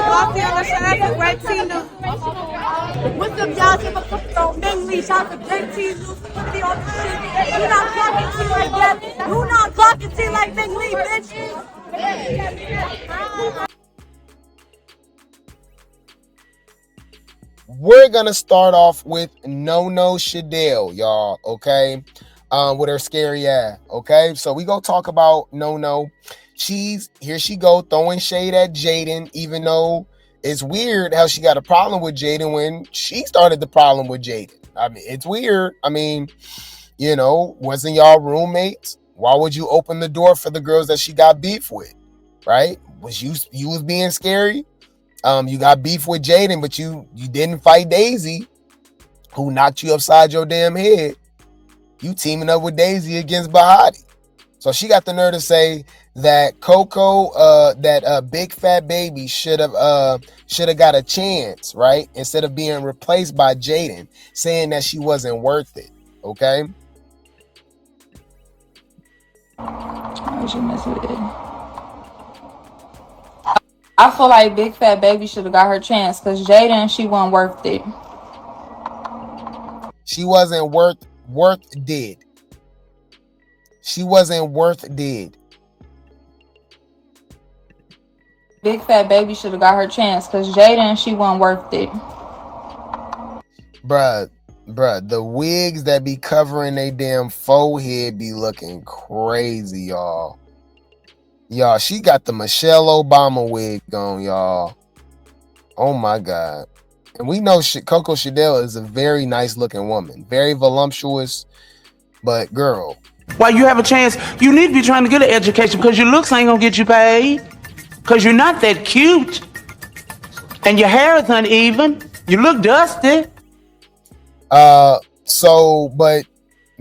Glossy on the show. That's a great team. What's up, y'all? Give a fuck on Mingley. Shout out to Great Team. Lucy on the shit. You not talking to like that. You not talking to like Mingley, bitch. We're gonna start off with No Shadell, y'all, okay? With her scary ass, okay? So we go talk about No. Here she go throwing shade at Jaden, even though it's weird how she got a problem with Jaden when she started the problem with Jaden. I mean, it's weird. I mean, you know, wasn't y'all roommates? Why would you open the door for the girls that she got beef with, right? Was you was being scary? You got beef with Jaden, but you didn't fight Daisy, who knocked you upside your damn head. You teaming up with Daisy against Bahadi. So she got the nerve to say that Coco, that big fat baby should have got a chance, right? Instead of being replaced by Jaden, saying that she wasn't worth it. Okay. Why would you mess with it? I feel like Big Fat Baby should have got her chance because Jaden, she wasn't worth it. She wasn't worth dead. She wasn't worth dead. Big Fat Baby should have got her chance because Jaden, she wasn't worth it. Bruh, the wigs that be covering they damn forehead be looking crazy, y'all. Y'all, she got the Michelle Obama wig on, y'all. Oh my God. And we know Coco Shadell is a very nice looking woman. Very voluptuous. But girl. While you have a chance, you need to be trying to get an education because your looks ain't gonna get you paid. Because you're not that cute. And your hair is uneven. You look dusty. But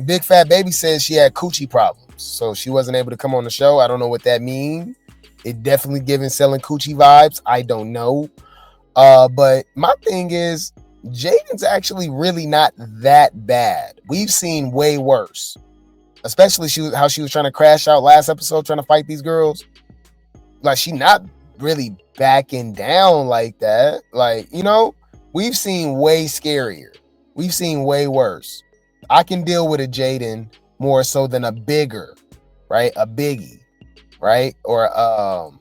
Big Fat Baby says she had coochie problems. So she wasn't able to come on the show. I don't know what that means. It definitely giving selling coochie vibes. I don't know. But my thing is, Jaden's actually really not that bad. We've seen way worse. Especially how she was trying to crash out last episode, trying to fight these girls. Like, she not really backing down like that. Like, you know, we've seen way scarier. We've seen way worse. I can deal with a Jaden more so than a bigger, right? A biggie, right? Or,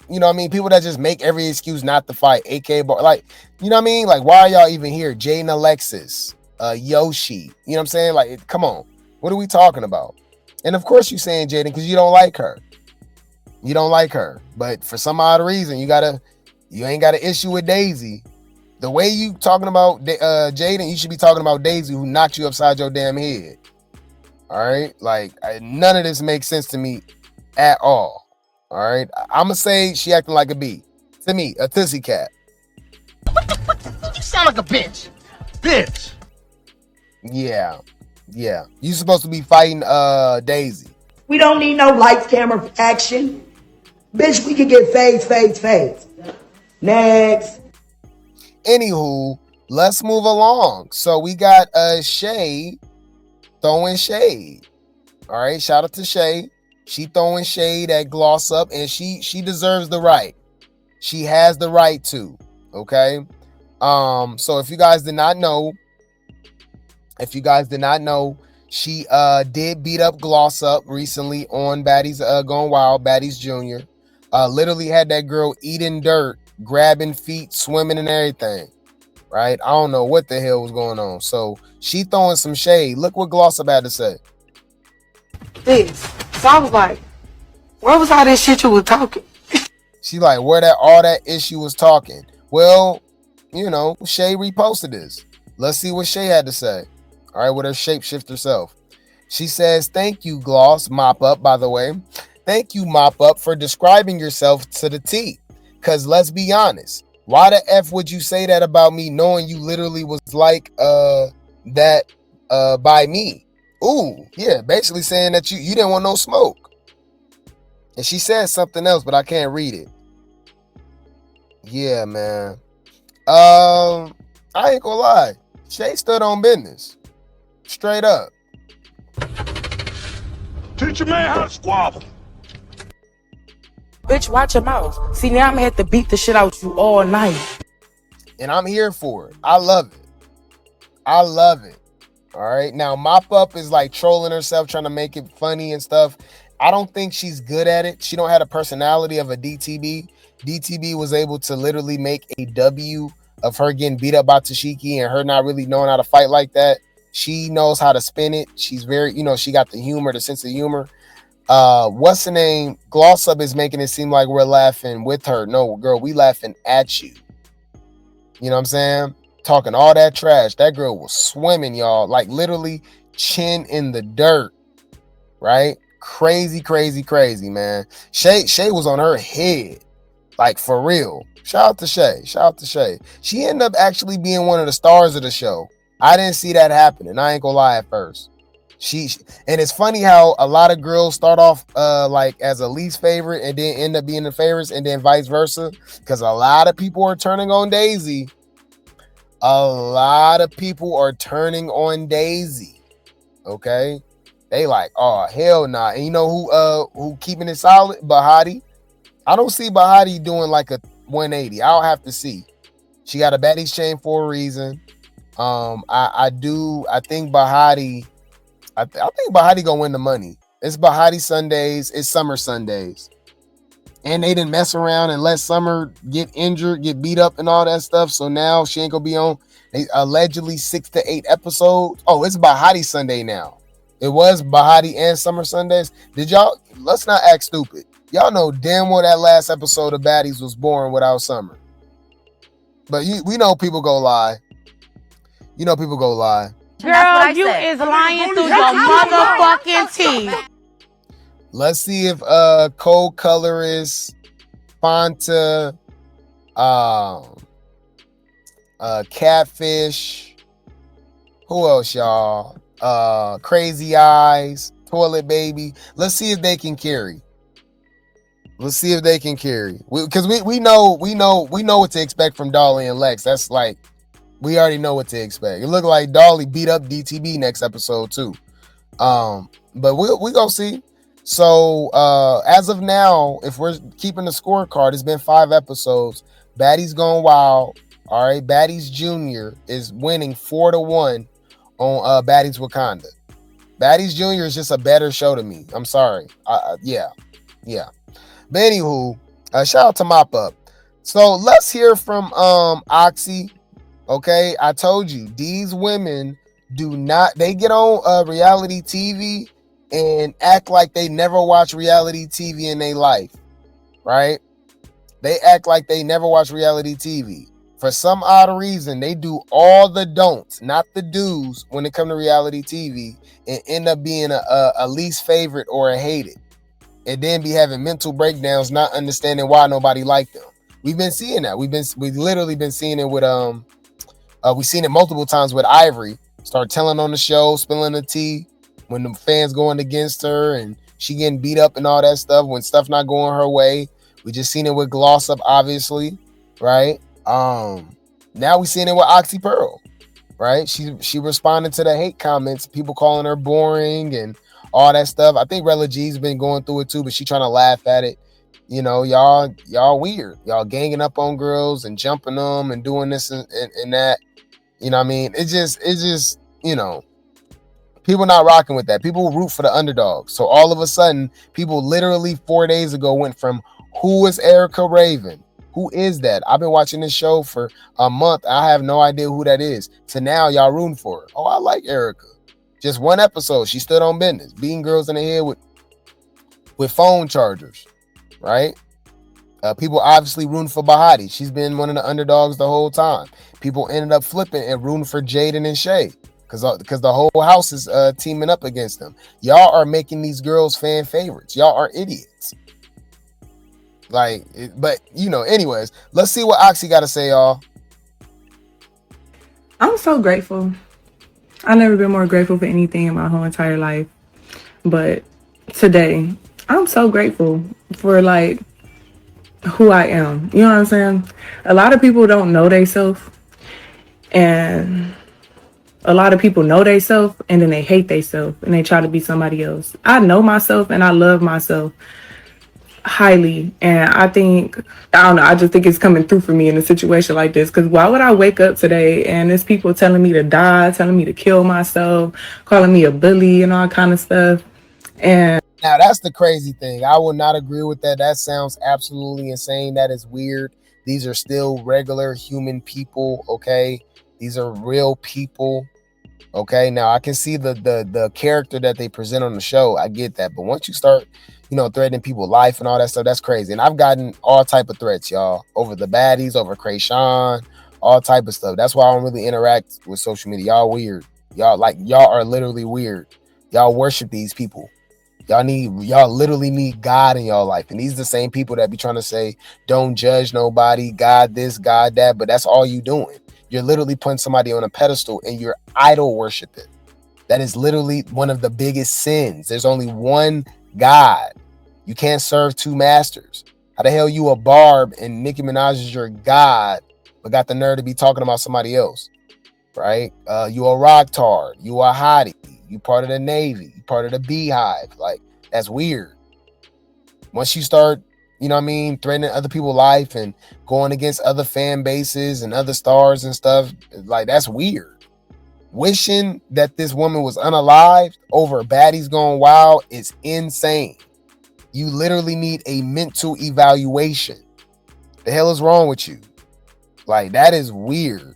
you know what I mean? People that just make every excuse not to fight. AK bar, like, you know what I mean? Like, why are y'all even here? Jaden Alexis, Yoshi, you know what I'm saying? Like, come on. What are we talking about? And of course you're saying Jaden because you don't like her. You don't like her. But for some odd reason, you ain't got an issue with Daisy. The way you talking about Jaden, you should be talking about Daisy who knocked you upside your damn head. All right? Like, none of this makes sense to me at all. All right? I'm going to say she acting like a bee. To me, a tussie cat. You sound like a bitch. Bitch. Yeah. You supposed to be fighting Daisy. We don't need no lights, camera, action. Bitch, we can get fades. Next. Anywho, let's move along. So we got Shay throwing shade. All right, shout out to Shay. She throwing shade at Gloss Up, and she deserves the right. She has the right to. Okay. So if you guys did not know, she did beat up Gloss Up recently on Baddies Going Wild, Baddies Jr. Literally had that girl eating dirt, grabbing feet, swimming and everything. Right? I don't know what the hell was going on. So she throwing some shade. Look what Gloss Up had to say. This. So I was like, where was all that shit you were talking? She like, where all that issue was talking. Well, you know, Shay reposted this. Let's see what Shay had to say. All right, with her shapeshifter self. She says, thank you, Gloss, Mop Up, by the way. Thank you, Mop Up, for describing yourself to the T. Because let's be honest, why the F would you say that about me knowing you literally was like that by me? Ooh, yeah, basically saying that you didn't want no smoke. And she said something else, but I can't read it. Yeah, man. I ain't gonna lie. Shay stood on business. Straight up. Teach a man how to squabble. Bitch, watch your mouth. See, now I'm gonna have to beat the shit out you all night. And I'm here for it. I love it. I love it. All right. Now, Mop Up is like trolling herself, trying to make it funny and stuff. I don't think she's good at it. She don't have the personality of a DTB. DTB was able to literally make a W of her getting beat up by Tashiki and her not really knowing how to fight like that. She knows how to spin it. She's very, she got the humor, the sense of humor. What's the name? Gloss Up is making it seem like we're laughing with her. No, girl, we laughing at you. You know what I'm saying? Talking all that trash. That girl was swimming, y'all. Like literally chin in the dirt. Right? Crazy, crazy, crazy, man. Shay was on her head. Like for real. Shout out to Shay. Shout out to Shay. She ended up actually being one of the stars of the show. I didn't see that happening. I ain't gonna lie at first. And it's funny how a lot of girls start off like as a least favorite and then end up being the favorites and then vice versa. Because a lot of people are turning on Daisy. A lot of people are turning on Daisy. Okay? They like, oh hell nah. And you know who keeping it solid? Bahadi. I don't see Bahadi doing like a 180. I'll have to see. She got a Baddies chain for a reason. I think Bahadi. I think Bahadi gonna win the money. It's Bahadi Sundays. It's Summer Sundays. And they didn't mess around and let Summer get injured, get beat up and all that stuff. So now she ain't gonna be on allegedly 6 to 8 episodes. Oh, it's Bahadi Sunday now. It was Bahadi and Summer Sundays. Let's not act stupid. Y'all know damn well that last episode of Baddies was boring without Summer. But we know people go lie. You know people go lie. Girl, you is lying through your motherfucking teeth. Let's see if co-colorist Fanta, Catfish, who else, y'all? Crazy Eyes, Toilet Baby. Let's see if they can carry. Let's see if they can carry. Because we know what to expect from Dolly and Lex. That's like, we already know what to expect. It looked like Dolly beat up DTB next episode too. But we gonna see. So as of now, if we're keeping the scorecard, it's been 5 episodes. Baddies Gone Wild. All right, Baddies Junior is winning 4-1 on Baddies Wakanda. Baddies Junior is just a better show to me. I'm sorry. Yeah. But anywho, shout out to Mop Up. So let's hear from Oxy. Okay, I told you, these women they get on reality TV and act like they never watch reality TV in their life, right? They act like they never watch reality TV. For some odd reason, they do all the don'ts, not the do's, when it comes to reality TV, and end up being a least favorite or a hated. And then be having mental breakdowns, not understanding why nobody liked them. We've been seeing that. We've literally been seeing it with we've seen it multiple times with Ivory. Start telling on the show, spilling the tea when the fans going against her and she getting beat up and all that stuff when stuff not going her way. We just seen it with Gloss Up, obviously, right? Now we seeing it with Oxy Pearl, right? She responded to the hate comments, people calling her boring and all that stuff. I think Rella G's been going through it too, but she trying to laugh at it. You know, y'all weird. Y'all ganging up on girls and jumping them and doing this and that. You know what I mean? It's just, you know, people not rocking with that. People root for the underdog. So all of a sudden, people literally 4 days ago went from, who is Erica Raven? Who is that? I've been watching this show for a month. I have no idea who that is. To now, y'all rooting for her. Oh, I like Erica. Just one episode, she stood on business, beating girls in the head with phone chargers, right? People obviously rooting for Bahadi. She's been one of the underdogs the whole time. People ended up flipping and rooting for Jaden and Shay because the whole house is teaming up against them. Y'all are making these girls fan favorites. Y'all are idiots. But you know, anyways, let's see what Oxy got to say, y'all. I'm so grateful. I've never been more grateful for anything in my whole entire life. But today, I'm so grateful for who I am. You know what I'm saying? A lot of people don't know theyself, and a lot of people know theyself and then they hate theyself and they try to be somebody else. I know myself and I love myself. Highly. And I don't know, I just think it's coming through for me in a situation like this. Because why would I wake up today and there's people telling me to die, telling me to kill myself, calling me a bully and all kind of stuff. And now that's the crazy thing. I will not agree with that. That sounds absolutely insane. That is weird. These are still regular human people, okay? These are real people. Okay, now I can see the character that they present on the show. I get that, but once you start, threatening people's life and all that stuff, that's crazy. And I've gotten all type of threats, y'all, over the baddies, over Krayshawn, all type of stuff. That's why I don't really interact with social media. Y'all weird. Y'all are literally weird. Y'all worship these people. Y'all literally need God in y'all life. And these are the same people that be trying to say, don't judge nobody, God this, God that, but that's all you doing. You're literally putting somebody on a pedestal and you're idol worshiping. That is literally one of the biggest sins. There's only one God. You can't serve two masters. How the hell you a Barb and Nicki Minaj is your God, but got the nerve to be talking about somebody else, right? You a rock tard. You a hottie. You part of the Navy. You part of the Beehive. Like, that's weird. Once you start, threatening other people's life and going against other fan bases and other stars and stuff, like, that's weird. Wishing that this woman was unalived over Baddies Gone Wild is insane. You literally need a mental evaluation. The hell is wrong with you? Like, that is weird.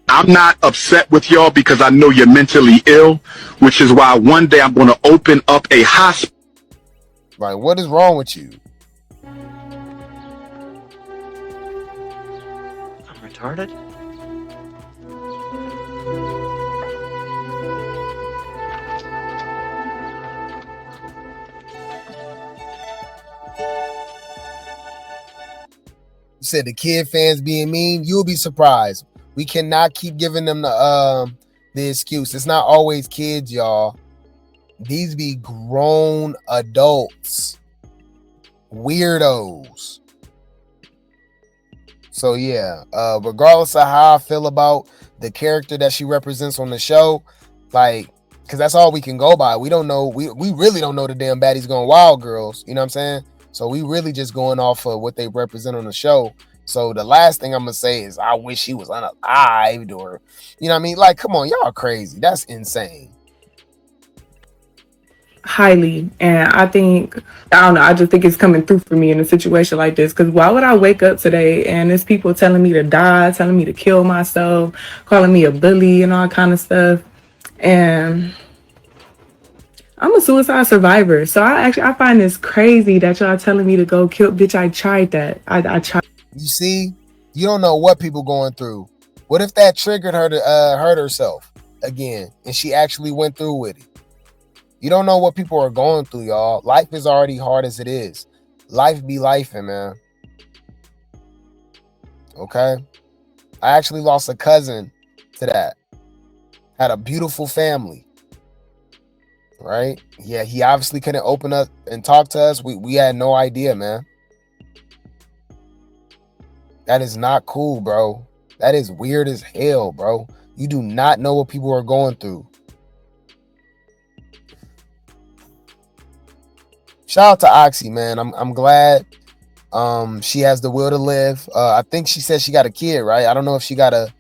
I'm not upset with y'all because I know you're mentally ill, which is why one day I'm going to open up a hospital. Like, what is wrong with you? I'm retarded? You said the kid fans being mean. You'll be surprised. We cannot keep giving them the excuse. It's not always kids, y'all. These be grown adults. Weirdos. So yeah, regardless of how I feel about the character that she represents on the show, like, because that's all we can go by. We don't know. We really don't know the damn Baddies Gone Wild girls. You know what I'm saying? So we really just going off of what they represent on the show. So the last thing I'm going to say is I wish she was unalived, or, you know what I mean? Like, come on, y'all crazy. That's insane. Highly. And I don't know, I just think it's coming through for me in a situation like this. Because why would I wake up today and there's people telling me to die, telling me to kill myself, calling me a bully and all kind of stuff. And I'm a suicide survivor. So I find this crazy that y'all telling me to go kill. Bitch, I tried that. I tried. You see, you don't know what people going through. What if that triggered her to hurt herself again and she actually went through with it? You don't know what people are going through, y'all. Life is already hard as it is. Life be lifing, man. Okay? I actually lost a cousin to that. Had a beautiful family. Right? Yeah, he obviously couldn't open up and talk to us. We had no idea, man. That is not cool, bro. That is weird as hell, bro. You do not know what people are going through. Shout out to Oxy, man. I'm glad she has the will to live. I think she said she got a kid, right? I don't know if she got a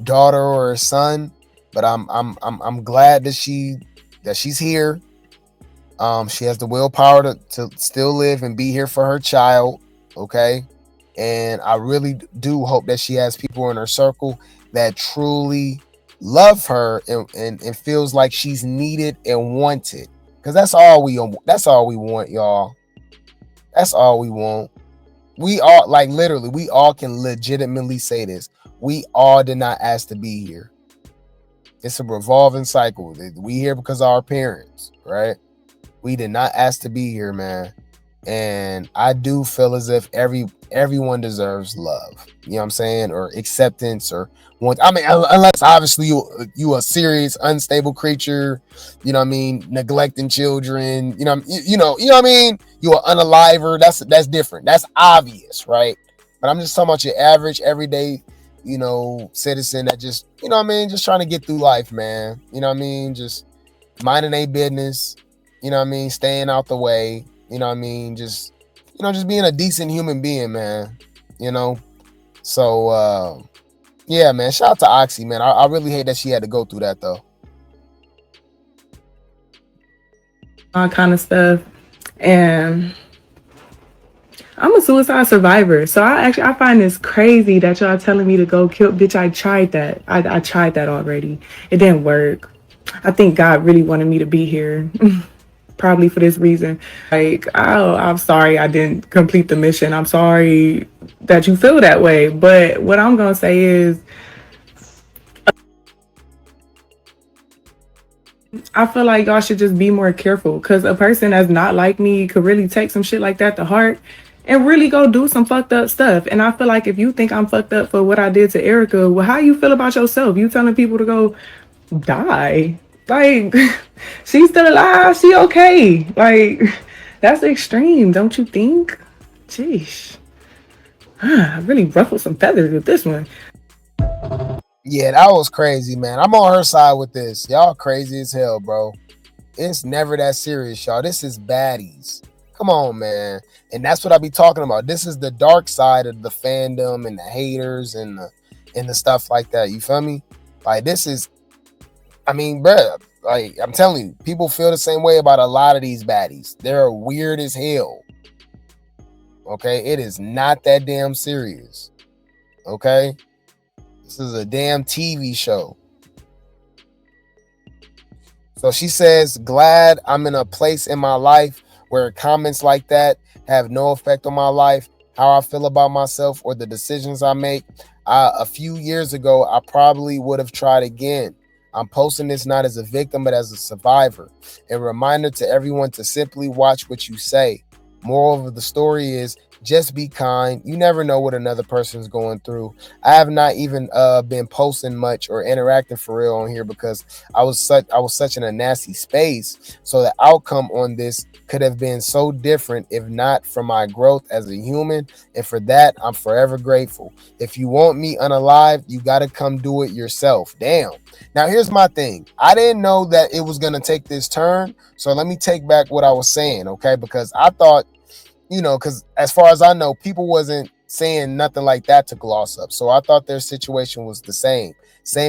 daughter or a son, but I'm glad that she's here. She has the willpower to still live and be here for her child. Okay. And I really do hope that she has people in her circle that truly love her and feels like she's needed and wanted. Because that's all we want, y'all. That's all we want. We all, like, literally, we all can legitimately say this. We all did not ask to be here. It's a revolving cycle. We here because of our parents, right? We did not ask to be here, man. And I do feel as if everyone deserves love. You know what I'm saying? Or acceptance, or want. I mean, unless obviously you a serious unstable creature. You know what I mean? Neglecting children. You know what I mean? You an unaliver. That's different. That's obvious, right? But I'm just talking about your average, everyday, citizen that just, you know what I mean, just trying to get through life, man. You know what I mean? Just minding their business. You know what I mean? Staying out the way. You know what I mean? Just just being a decent human being, man. So yeah, man. Shout out to Oxy, man. I really hate that she had to go through that though. All kind of stuff. And I'm a suicide survivor. So I find this crazy that y'all telling me to go kill. Bitch, I tried that. I tried that already. It didn't work. I think God really wanted me to be here. Probably for this reason. Like, I'm sorry I didn't complete the mission. I'm sorry that you feel that way. But what I'm going to say is, I feel like y'all should just be more careful, because a person that's not like me could really take some shit like that to heart and really go do some fucked up stuff. And I feel like if you think I'm fucked up for what I did to Erica, well, how you feel about yourself? You telling people to go die? Like, she's still alive. She okay. Like, that's extreme, don't you think? Jeez. I really ruffled some feathers with this one. Yeah, that was crazy, man. I'm on her side with this. Y'all crazy as hell, bro. It's never that serious, y'all. This is Baddies. Come on, man. And that's what I be talking about. This is the dark side of the fandom and the haters and the stuff like that. You feel me? Like, this is, I mean, bruh, like, I'm telling you, people feel the same way about a lot of these baddies. They're weird as hell. Okay? It is not that damn serious. Okay? This is a damn TV show. So she says, glad I'm in a place in my life where comments like that have no effect on my life, how I feel about myself, or the decisions I make. A few years ago, I probably would have tried again. I'm posting this not as a victim, but as a survivor. A reminder to everyone to simply watch what you say. Moral of the story is, just be kind. You never know what another person's going through. I have not even been posting much or interacting for real on here because I was such in a nasty space. So the outcome on this could have been so different if not for my growth as a human. And for that, I'm forever grateful. If you want me unalive, you got to come do it yourself. Damn. Now, here's my thing. I didn't know that it was going to take this turn. So let me take back what I was saying, okay? Because I thought, because as far as I know, people wasn't saying nothing like that to gloss up. So I thought their situation was the same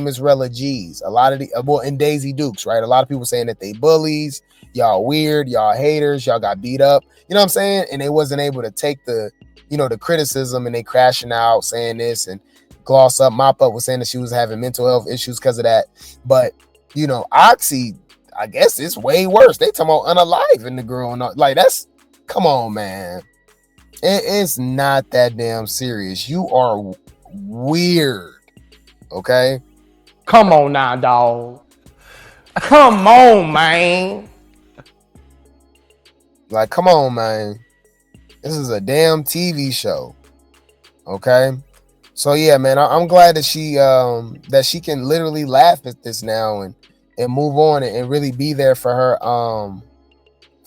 as Rella G's. A lot of and Daisy Dukes, right? A lot of people saying that they bullies, y'all weird, y'all haters, y'all got beat up. You know what I'm saying? And they wasn't able to take the criticism, and they crashing out saying this, and Gloss Up, Mop Up was saying that she was having mental health issues because of that. But, Oxy, I guess it's way worse. They talking about unalive the girl. And like, that's, come on, man. It's not that damn serious. You are weird. Okay? Come on now, dog. Come on, man. Like, come on, man. This is a damn TV show. Okay? So yeah, man, I'm glad that she can literally laugh at this now and move on and really be there for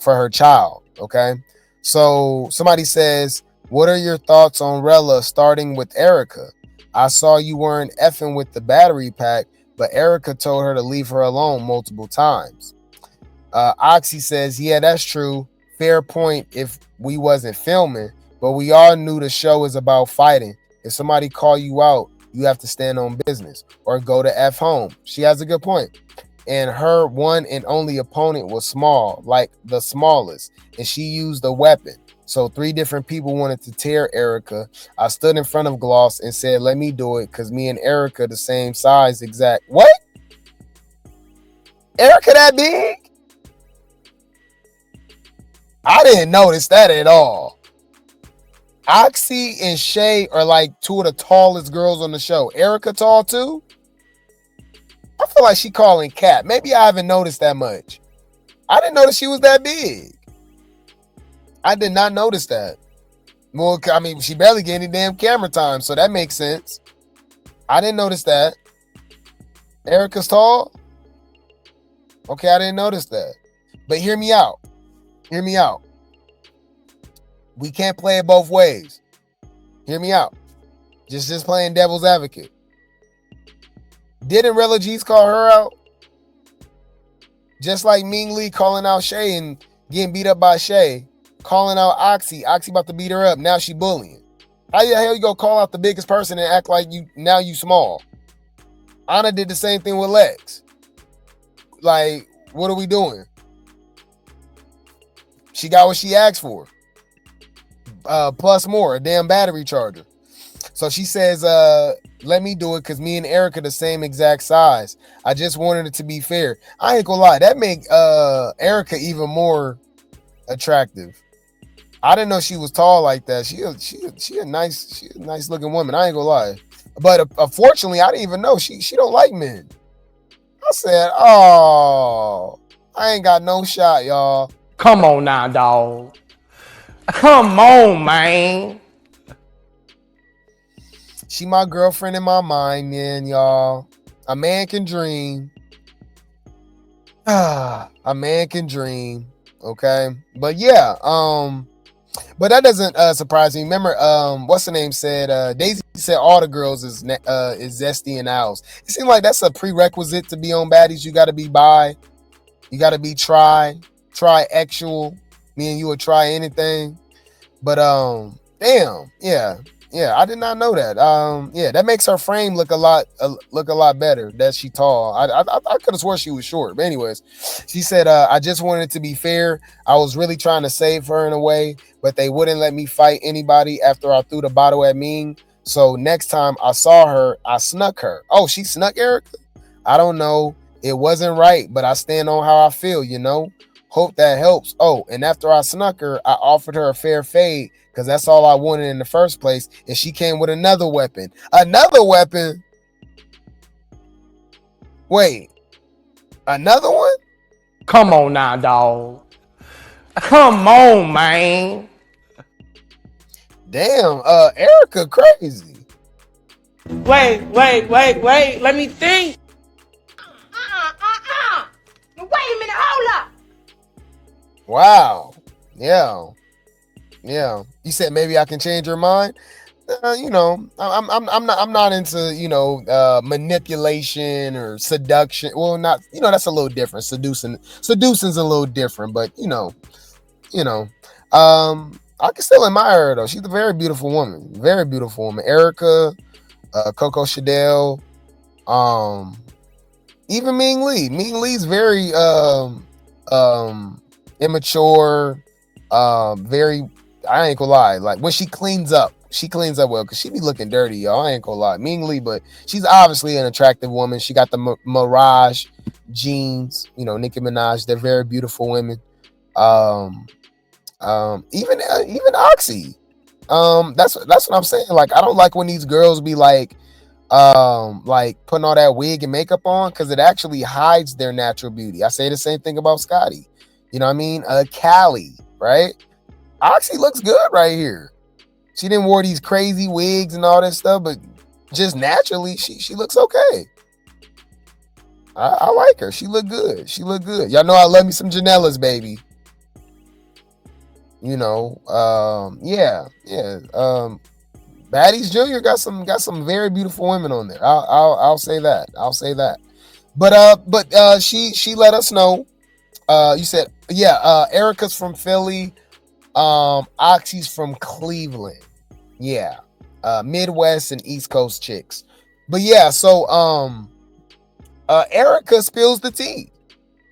her child. Okay. So somebody says, what are your thoughts on Rella starting with Erica? I saw you weren't effing with the battery pack, but Erica told her to leave her alone multiple times. Oxy says, yeah, that's true. Fair point if we wasn't filming, but we all knew the show is about fighting. If somebody call you out, you have to stand on business or go to F home. She has a good point. And her one and only opponent was small, like the smallest, and she used a weapon. So 3 different people wanted to tear Erica. I stood in front of Gloss and said, let me do it, because me and Erica the same size exact. What? Erica that big? I didn't notice that at all. Oxy and Shay are like 2 of the tallest girls on the show. Erica tall too? I feel like she calling cap. Maybe I haven't noticed that much. I didn't notice she was that big. I did not notice that. Well, I mean, she barely get any damn camera time, so that makes sense. I didn't notice that. Erica's tall? Okay, I didn't notice that. But hear me out. Hear me out. We can't play it both ways. Hear me out. Just playing devil's advocate. Didn't Rella G's call her out? Just like Ming Lee calling out Shay and getting beat up by Shay. calling out Oxy. Oxy about to beat her up. Now she bullying. How the hell you go call out the biggest person and act like you small? Anna did the same thing with Lex. Like, what are we doing? She got what she asked for. Plus more, a damn battery charger. So she says, let me do it because me and Erica the same exact size. I just wanted it to be fair. I ain't gonna lie, that make Erica even more attractive. I didn't know she was tall like that. She a nice looking woman. I ain't gonna lie. But unfortunately, I didn't even know she don't like men. I said, oh, I ain't got no shot, y'all. Come on now, dog. Come on, man. She my girlfriend in my mind, man, y'all. A man can dream. A man can dream. Okay. But yeah, but that doesn't surprise me. Remember, what's the name said? Daisy said all the girls is zesty and owls. It seems like that's a prerequisite to be on Baddies. You gotta be bi. You gotta be tri-actual. Me and you would try anything. But damn, yeah, I did not know that. Yeah, that makes her frame look a lot better. That she tall. I could have swore she was short. But anyways, she said, I just wanted it to be fair. I was really trying to save her in a way, but they wouldn't let me fight anybody after I threw the bottle at Ming. So next time I saw her, I snuck her. Oh, she snuck Erica? I don't know. It wasn't right, but I stand on how I feel, you know? Hope that helps. Oh, and after I snuck her, I offered her a fair fade because that's all I wanted in the first place. And she came with another weapon. Another weapon? Wait, another one? Come on now, dog. Come on, man. Damn, Erica crazy. Wait. Let me think. Wait a minute, hold up. Wow. Yeah. You said maybe I can change your mind. You know, I'm not into, you know, manipulation or seduction. Well, not, you know, that's a little different. Seducing's a little different, but you know, I can still admire her though. She's a very beautiful woman. Erica, Coco Chanel, even Ming Lee. Ming Lee's very immature, very, I ain't gonna lie, like when she cleans up well, because she be looking dirty, y'all. I ain't gonna lie. Ming Lee, but she's obviously an attractive woman. She got the Mirage jeans, you know, Nicki Minaj. They're very beautiful women. Even Oxy. That's what I'm saying. Like, I don't like when these girls be like putting all that wig and makeup on, because it actually hides their natural beauty. I say the same thing about Scotty. You know what I mean? Callie, right? Oxy looks good right here. She didn't wear these crazy wigs and all that stuff, but just naturally, she looks okay. I like her. She look good. Y'all know I love me some Janelys, baby. You know, yeah. Baddies Jr. got some very beautiful women on there. I'll say that. But she let us know. You said, yeah, Erica's from Philly. Oxy's from Cleveland. Yeah. Midwest and East Coast chicks. But yeah, so Erica spills the tea.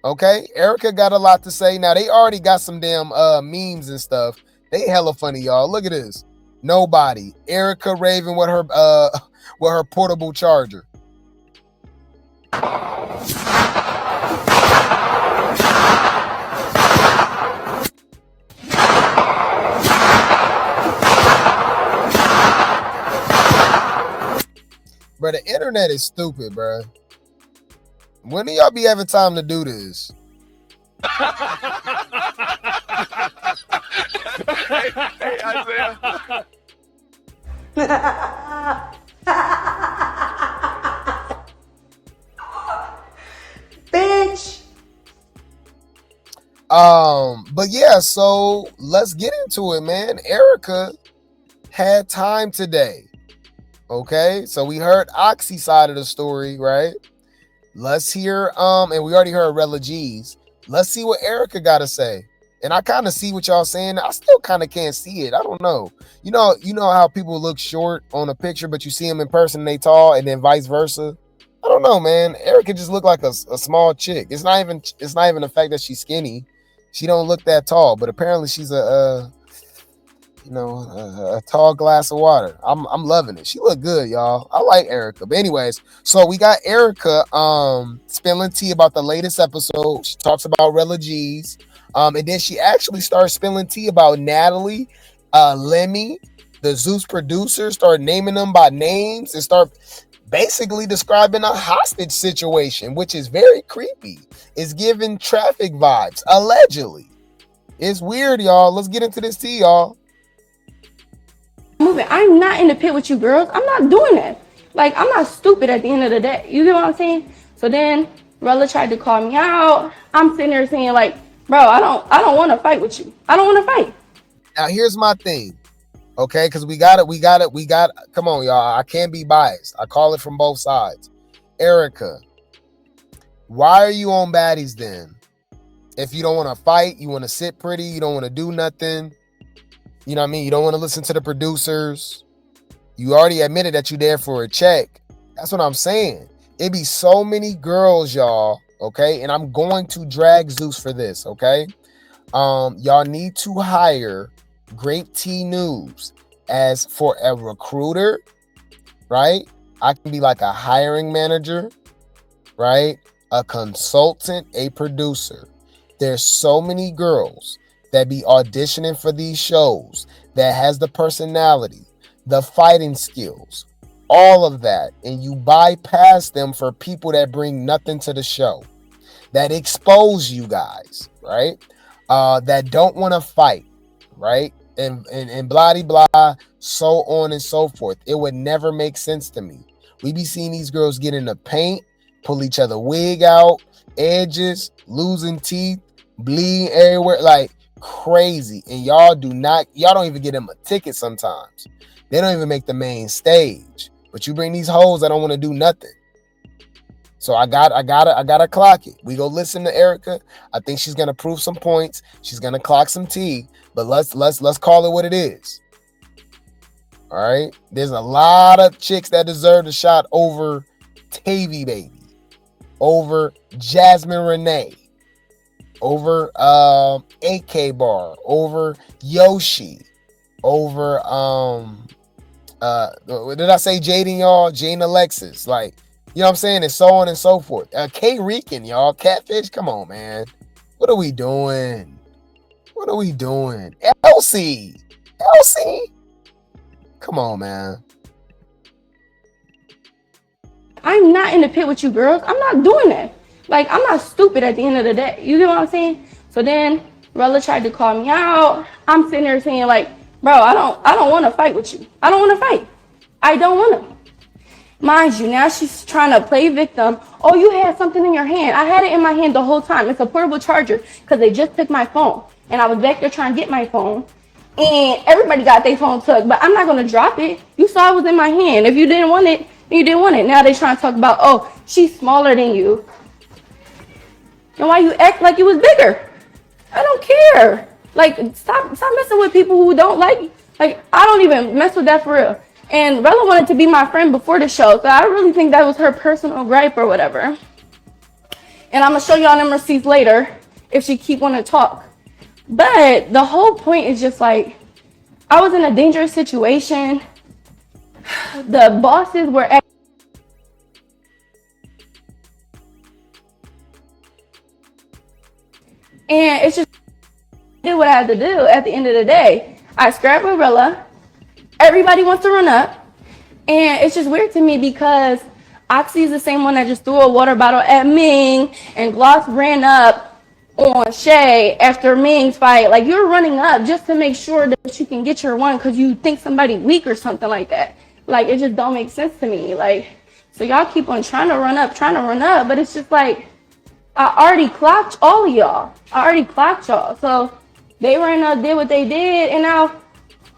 Okay, Erica got a lot to say. Now they already got some damn memes and stuff. They hella funny, y'all. Look at this. Nobody. Erica raving with her portable charger. Bro, the internet is stupid, bro. When do y'all be having time to do this? Hey, Isaiah. Bitch. But yeah, so let's get into it, man. Erica had time today. Okay, so we heard Oxy side of the story, right? Let's hear, and we already heard Rella G's. Let's see what Erica got to say. And I kind of see what y'all saying. I still kind of can't see it. I don't know. You know how people look short on a picture, but you see them in person, they tall, and then vice versa. I don't know, man. Erica just look like a small chick. It's not even the fact that she's skinny. She don't look that tall, but apparently she's a tall glass of water. I'm loving it. She look good, y'all. I like Erica. But anyways, so we got Erica spilling tea about the latest episode. She talks about Rella G's. And then she actually starts spilling tea about Natalie, Lemmy, the Zeus producer, start naming them by names and start basically describing a hostage situation, which is very creepy. It's giving traffic vibes, allegedly. It's weird, y'all. Let's get into this tea, y'all. Moving. I'm not in the pit with you girls. I'm not doing that. Like, I'm not stupid at the end of the day. You get what I'm saying? So then Rella tried to call me out. I'm sitting there saying, like, bro, I don't want to fight with you. I don't want to fight. Now here's my thing, okay? Because we got it. Come on, y'all. I can't be biased. I call it from both sides. Erica, why are you on Baddies then? If you don't want to fight, you want to sit pretty, you don't want to do nothing. You know what I mean? You don't want to listen to the producers. You already admitted that you're there for a check. That's what I'm saying. It be so many girls, y'all. Okay, and I'm going to drag Zeus for this, okay? Y'all need to hire Grape T News as for a recruiter, right? I can be like a hiring manager, right? A consultant, a producer. There's so many girls that be auditioning for these shows that has the personality, the fighting skills, all of that, and you bypass them for people that bring nothing to the show, that expose you guys, right? That don't want to fight, right? And blah blah, so on and so forth. It would never make sense to me. We be seeing these girls get in the paint, pull each other wig out, edges, losing teeth, bleed everywhere, like crazy. And y'all don't even get them a ticket sometimes. They don't even make the main stage. But you bring these hoes that don't want to do nothing. So I gotta clock it. We go listen to Erica. I think she's gonna prove some points. She's gonna clock some tea. But let's call it what it is. All right. There's a lot of chicks that deserve a shot over Tavy Baby, over Jasmine Renee, over AK Bar, over Yoshi, over did I say Jaden, y'all? Jane Alexis, like, you know what I'm saying, and so on and so forth. K Rican, y'all, Catfish, come on, man. What are we doing? What are we doing? Elsie, come on, man. I'm not in the pit with you girls. I'm not doing that. Like, I'm not stupid at the end of the day. You get what I'm saying? So then Rella tried to call me out. I'm sitting there saying, like, bro, I don't want to fight with you. I don't want to fight. I don't want to. Mind you, now she's trying to play victim. Oh, you had something in your hand. I had it in my hand the whole time. It's a portable charger because they just took my phone. And I was back there trying to get my phone. And everybody got their phone took. But I'm not going to drop it. You saw it was in my hand. If you didn't want it, you didn't want it. Now they're trying to talk about, oh, she's smaller than you. And why you act like you was bigger? I don't care. Like, stop messing with people who don't like you. Like, I don't even mess with that for real. And Rella wanted to be my friend before the show, so I really think that was her personal gripe or whatever. And I'm going to show y'all them receipts later if she keep wanting to talk. But the whole point is just like, I was in a dangerous situation. The bosses were and it's just did what I had to do at the end of the day. I scrapped with Rella. Everybody wants to run up. And it's just weird to me because Oxy is the same one that just threw a water bottle at Ming, and Gloss ran up on Shay after Ming's fight. Like, you're running up just to make sure that you can get your one because you think somebody weak or something like that. Like, it just don't make sense to me. Like, so y'all keep on trying to run up, but it's just like, I already clocked all of y'all. So they ran up, did what they did, and now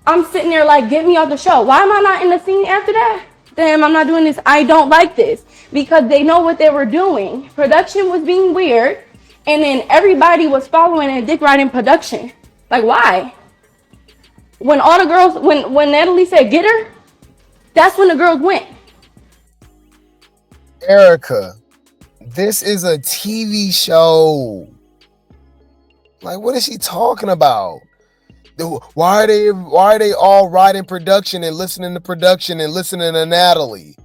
I'm sitting there like, get me off the show. Why am I not in the scene after that? Damn, I'm not doing this. I don't like this. Because they know what they were doing. Production was being weird. and then everybody was following and dick riding production. Like, why? When all the girls, when Natalie said get her, that's when the girls went. Erica, this is a TV show. Like, what is she talking about? Why are they all riding production and listening to production and listening to Natalie?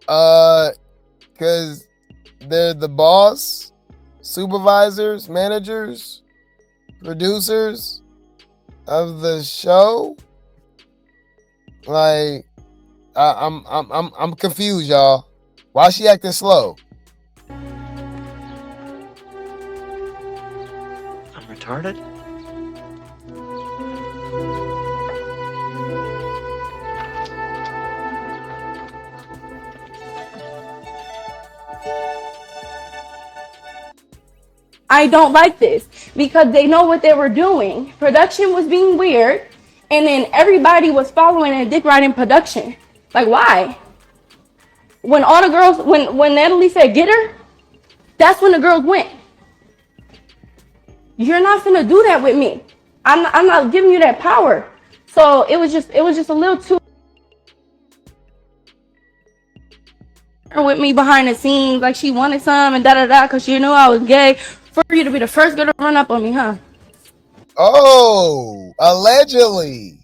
Because they're the boss, supervisors, managers, producers of the show. Like, I'm confused, y'all. Why is she acting slow? I'm retarded? I don't like this because they know what they were doing. Production was being weird, and then everybody was following and dick riding production. Like, why? When all the girls, when Natalie said get her, that's when the girls went. You're not gonna do that with me. I'm not giving you that power. So it was just a little too with me behind the scenes, like she wanted some and da because she knew I was gay. For you to be the first girl to run up on me, huh? Oh, allegedly.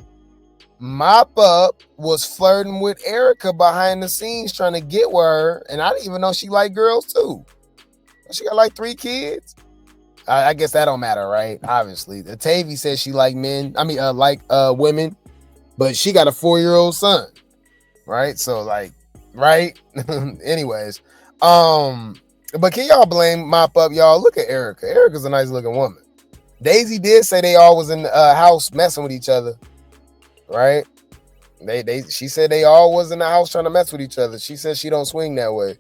Mop Up was flirting with Erica behind the scenes trying to get with her, and I didn't even know she liked girls too. She got like 3 kids. I guess that don't matter, right? Obviously. The Tavy says she like men. I mean, like women, but she got a 4-year-old son, right? So like, right? Anyways, but can y'all blame Mop Up, y'all? Look at Erica. Erica's a nice looking woman. Daisy did say they all was in the house messing with each other, right? She said they all was in the house trying to mess with each other. She said she don't swing that way.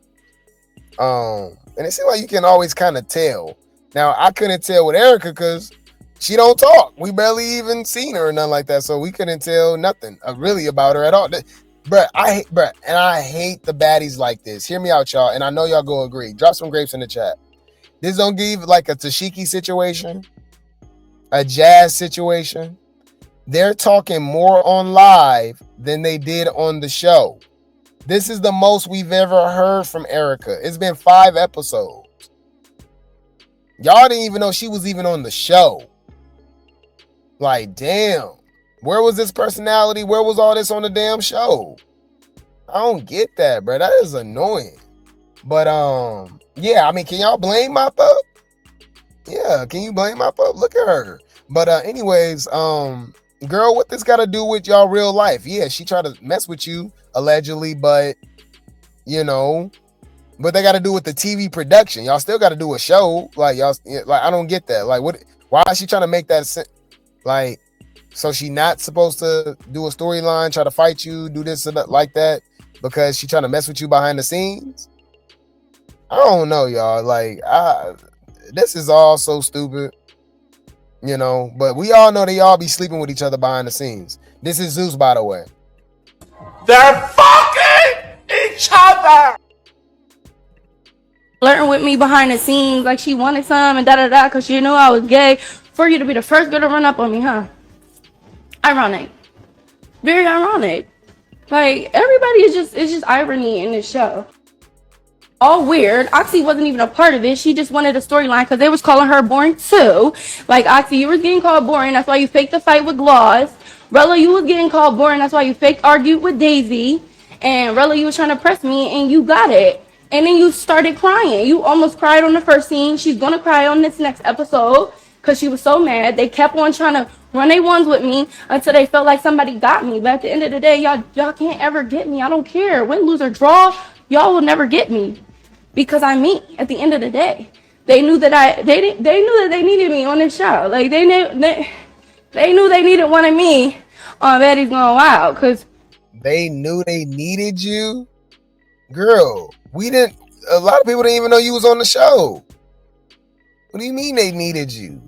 And it seems like you can always kind of tell. Now, I couldn't tell with Erica because she don't talk. We barely even seen her or nothing like that, so we couldn't tell nothing really about her at all. Bruh, I hate the baddies like this. Hear me out, y'all, and I know y'all go agree. Drop some grapes in the chat. This don't give like a Tashiki situation, a Jazz situation. They're talking more on live than they did on the show. This is the most we've ever heard from Erica. It's been 5 episodes. Y'all didn't even know she was even on the show. Like, damn. Where was this personality? Where was all this on the damn show? I don't get that, bro. That is annoying. But, yeah, I mean, can y'all blame Mop Up? Yeah, can you blame Mop Up? Look at her. But, anyways, girl, what this got to do with y'all real life? Yeah, she tried to mess with you, allegedly, but, you know, but they got to do with the TV production. Y'all still got to do a show. Like, y'all, like, I don't get that. Like, what? Why is she trying to make that, like, so she not supposed to do a storyline, try to fight you, do this and that, like that, because she trying to mess with you behind the scenes? I don't know, y'all. Like, this is all so stupid, you know. But we all know they all be sleeping with each other behind the scenes. This is Zeus, by the way. They're fucking each other. Flirting with me behind the scenes, like she wanted some and da because she knew I was gay. For you to be the first girl to run up on me, huh? Ironic. Very ironic. Like, everybody is just irony in this show. All weird. Oxy wasn't even a part of it. She just wanted a storyline because they was calling her boring too. Like, Oxy, you was getting called boring. That's why you faked the fight with Gloss. Rella, you was getting called boring. That's why you faked argued with Daisy. And Rella, you was trying to press me and you got it. And then you started crying. You almost cried on the first scene. She's going to cry on this next episode because she was so mad. They kept on trying to run their ones with me until they felt like somebody got me. But at the end of the day, y'all can't ever get me. I don't care. Win, lose, or draw, y'all will never get me because I'm me at the end of the day. They knew that they knew that they needed me on this show. Like, they knew they needed one of me on Baddies Going Wild because they knew they needed you? Girl, a lot of people didn't even know you was on the show. What do you mean they needed you?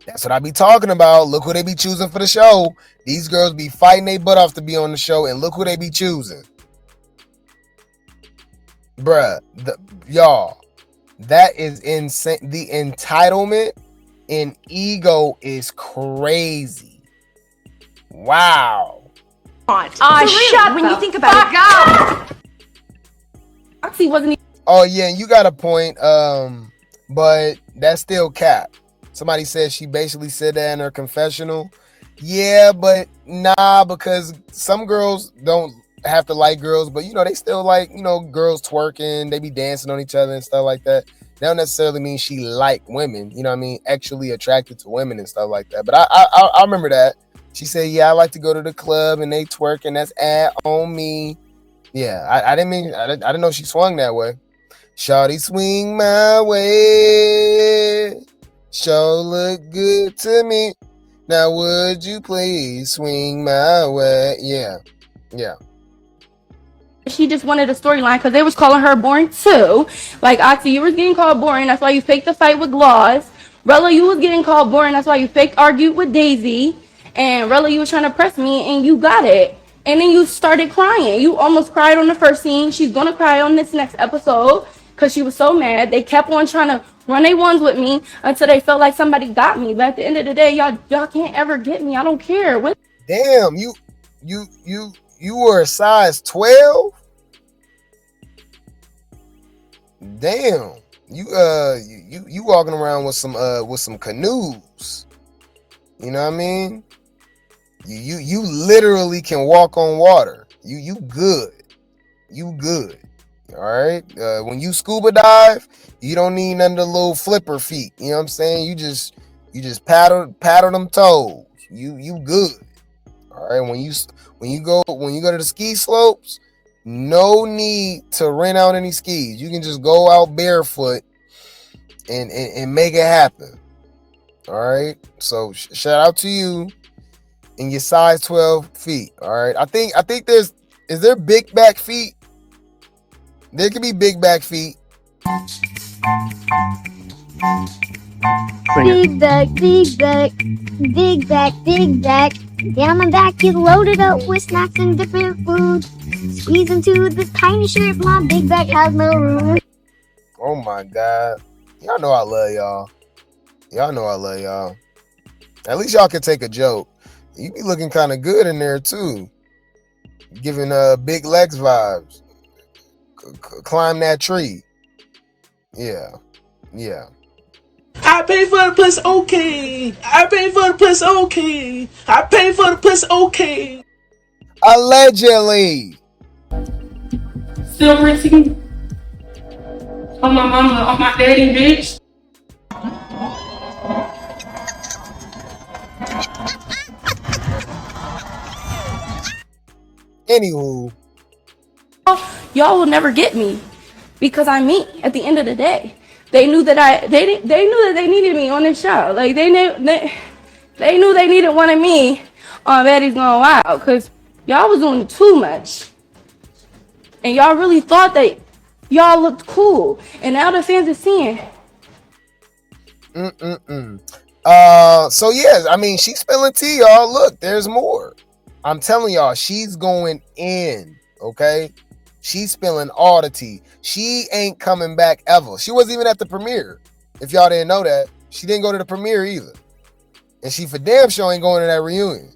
That's what I be talking about. Look who they be choosing for the show. These girls be fighting their butt off to be on the show, and look who they be choosing. Bruh, y'all, That is insane. The entitlement and ego is crazy. Wow. Shut when you think about it. Oxy wasn't even. Oh yeah, you got a point. But that's still cap. Somebody said she basically said that in her confessional. Yeah, but nah, because some girls don't have to like girls, but you know, they still like, you know, girls twerking, they be dancing on each other and stuff like that. That don't necessarily mean she like women, you know what I mean? Actually attracted to women and stuff like that. But I remember that. She said, yeah, I like to go to the club and they twerk and that's ad on me. Yeah, I didn't know she swung that way. Shawty swing my way. Sure look good to me. Now would you please swing my way? Yeah. She just wanted a storyline because they was calling her boring too. Like, Oxy, you was getting called boring. That's why you faked the fight with Gloss. Rella, you was getting called boring. That's why you faked argued with Daisy. And Rella, you was trying to press me and you got it. And then you started crying. You almost cried on the first scene. She's going to cry on this next episode because she was so mad. They kept on trying to run their ones with me until they felt like somebody got me. But at the end of the day, y'all can't ever get me. I don't care. Damn, you were a size 12? Damn, you walking around with some canoes. You know what I mean? You literally can walk on water. You good. You good. All right. When you scuba dive, you don't need none of the little flipper feet. You know what I'm saying? You just paddle them toes. You good. All right. When you go to the ski slopes, no need to rent out any skis. You can just go out barefoot and make it happen. All right. So shout out to you and your size 12 feet. All right. I think is there big back feet? There could be big back feet. Big back, big back, big back, big back. Down my back is loaded up with snacks and different foods. Squeeze into this tiny shirt, my big back has no room. Oh my God. Y'all know I love y'all. Y'all know I love y'all. At least y'all can take a joke. You be looking kind of good in there too. Giving big legs vibes. Climb that tree. Yeah. I pay for the pussy, okay. I pay for the pussy, okay. I pay for the pussy, okay. Allegedly. Still rinsing on my mama, on my daddy, bitch. Anywho. Y'all will never get me because I'm me at the end of the day. They knew that they knew that they needed me on this show. Like they knew they needed one of me on Baddies Going Wild because y'all was doing too much. And y'all really thought that y'all looked cool. And now the fans are seeing. So yes, I mean she's spilling tea, y'all. Look, there's more. I'm telling y'all, she's going in, okay? She's spilling all the tea. She ain't coming back ever. She wasn't even at the premiere. If y'all didn't know that, she didn't go to the premiere either. And she for damn sure ain't going to that reunion.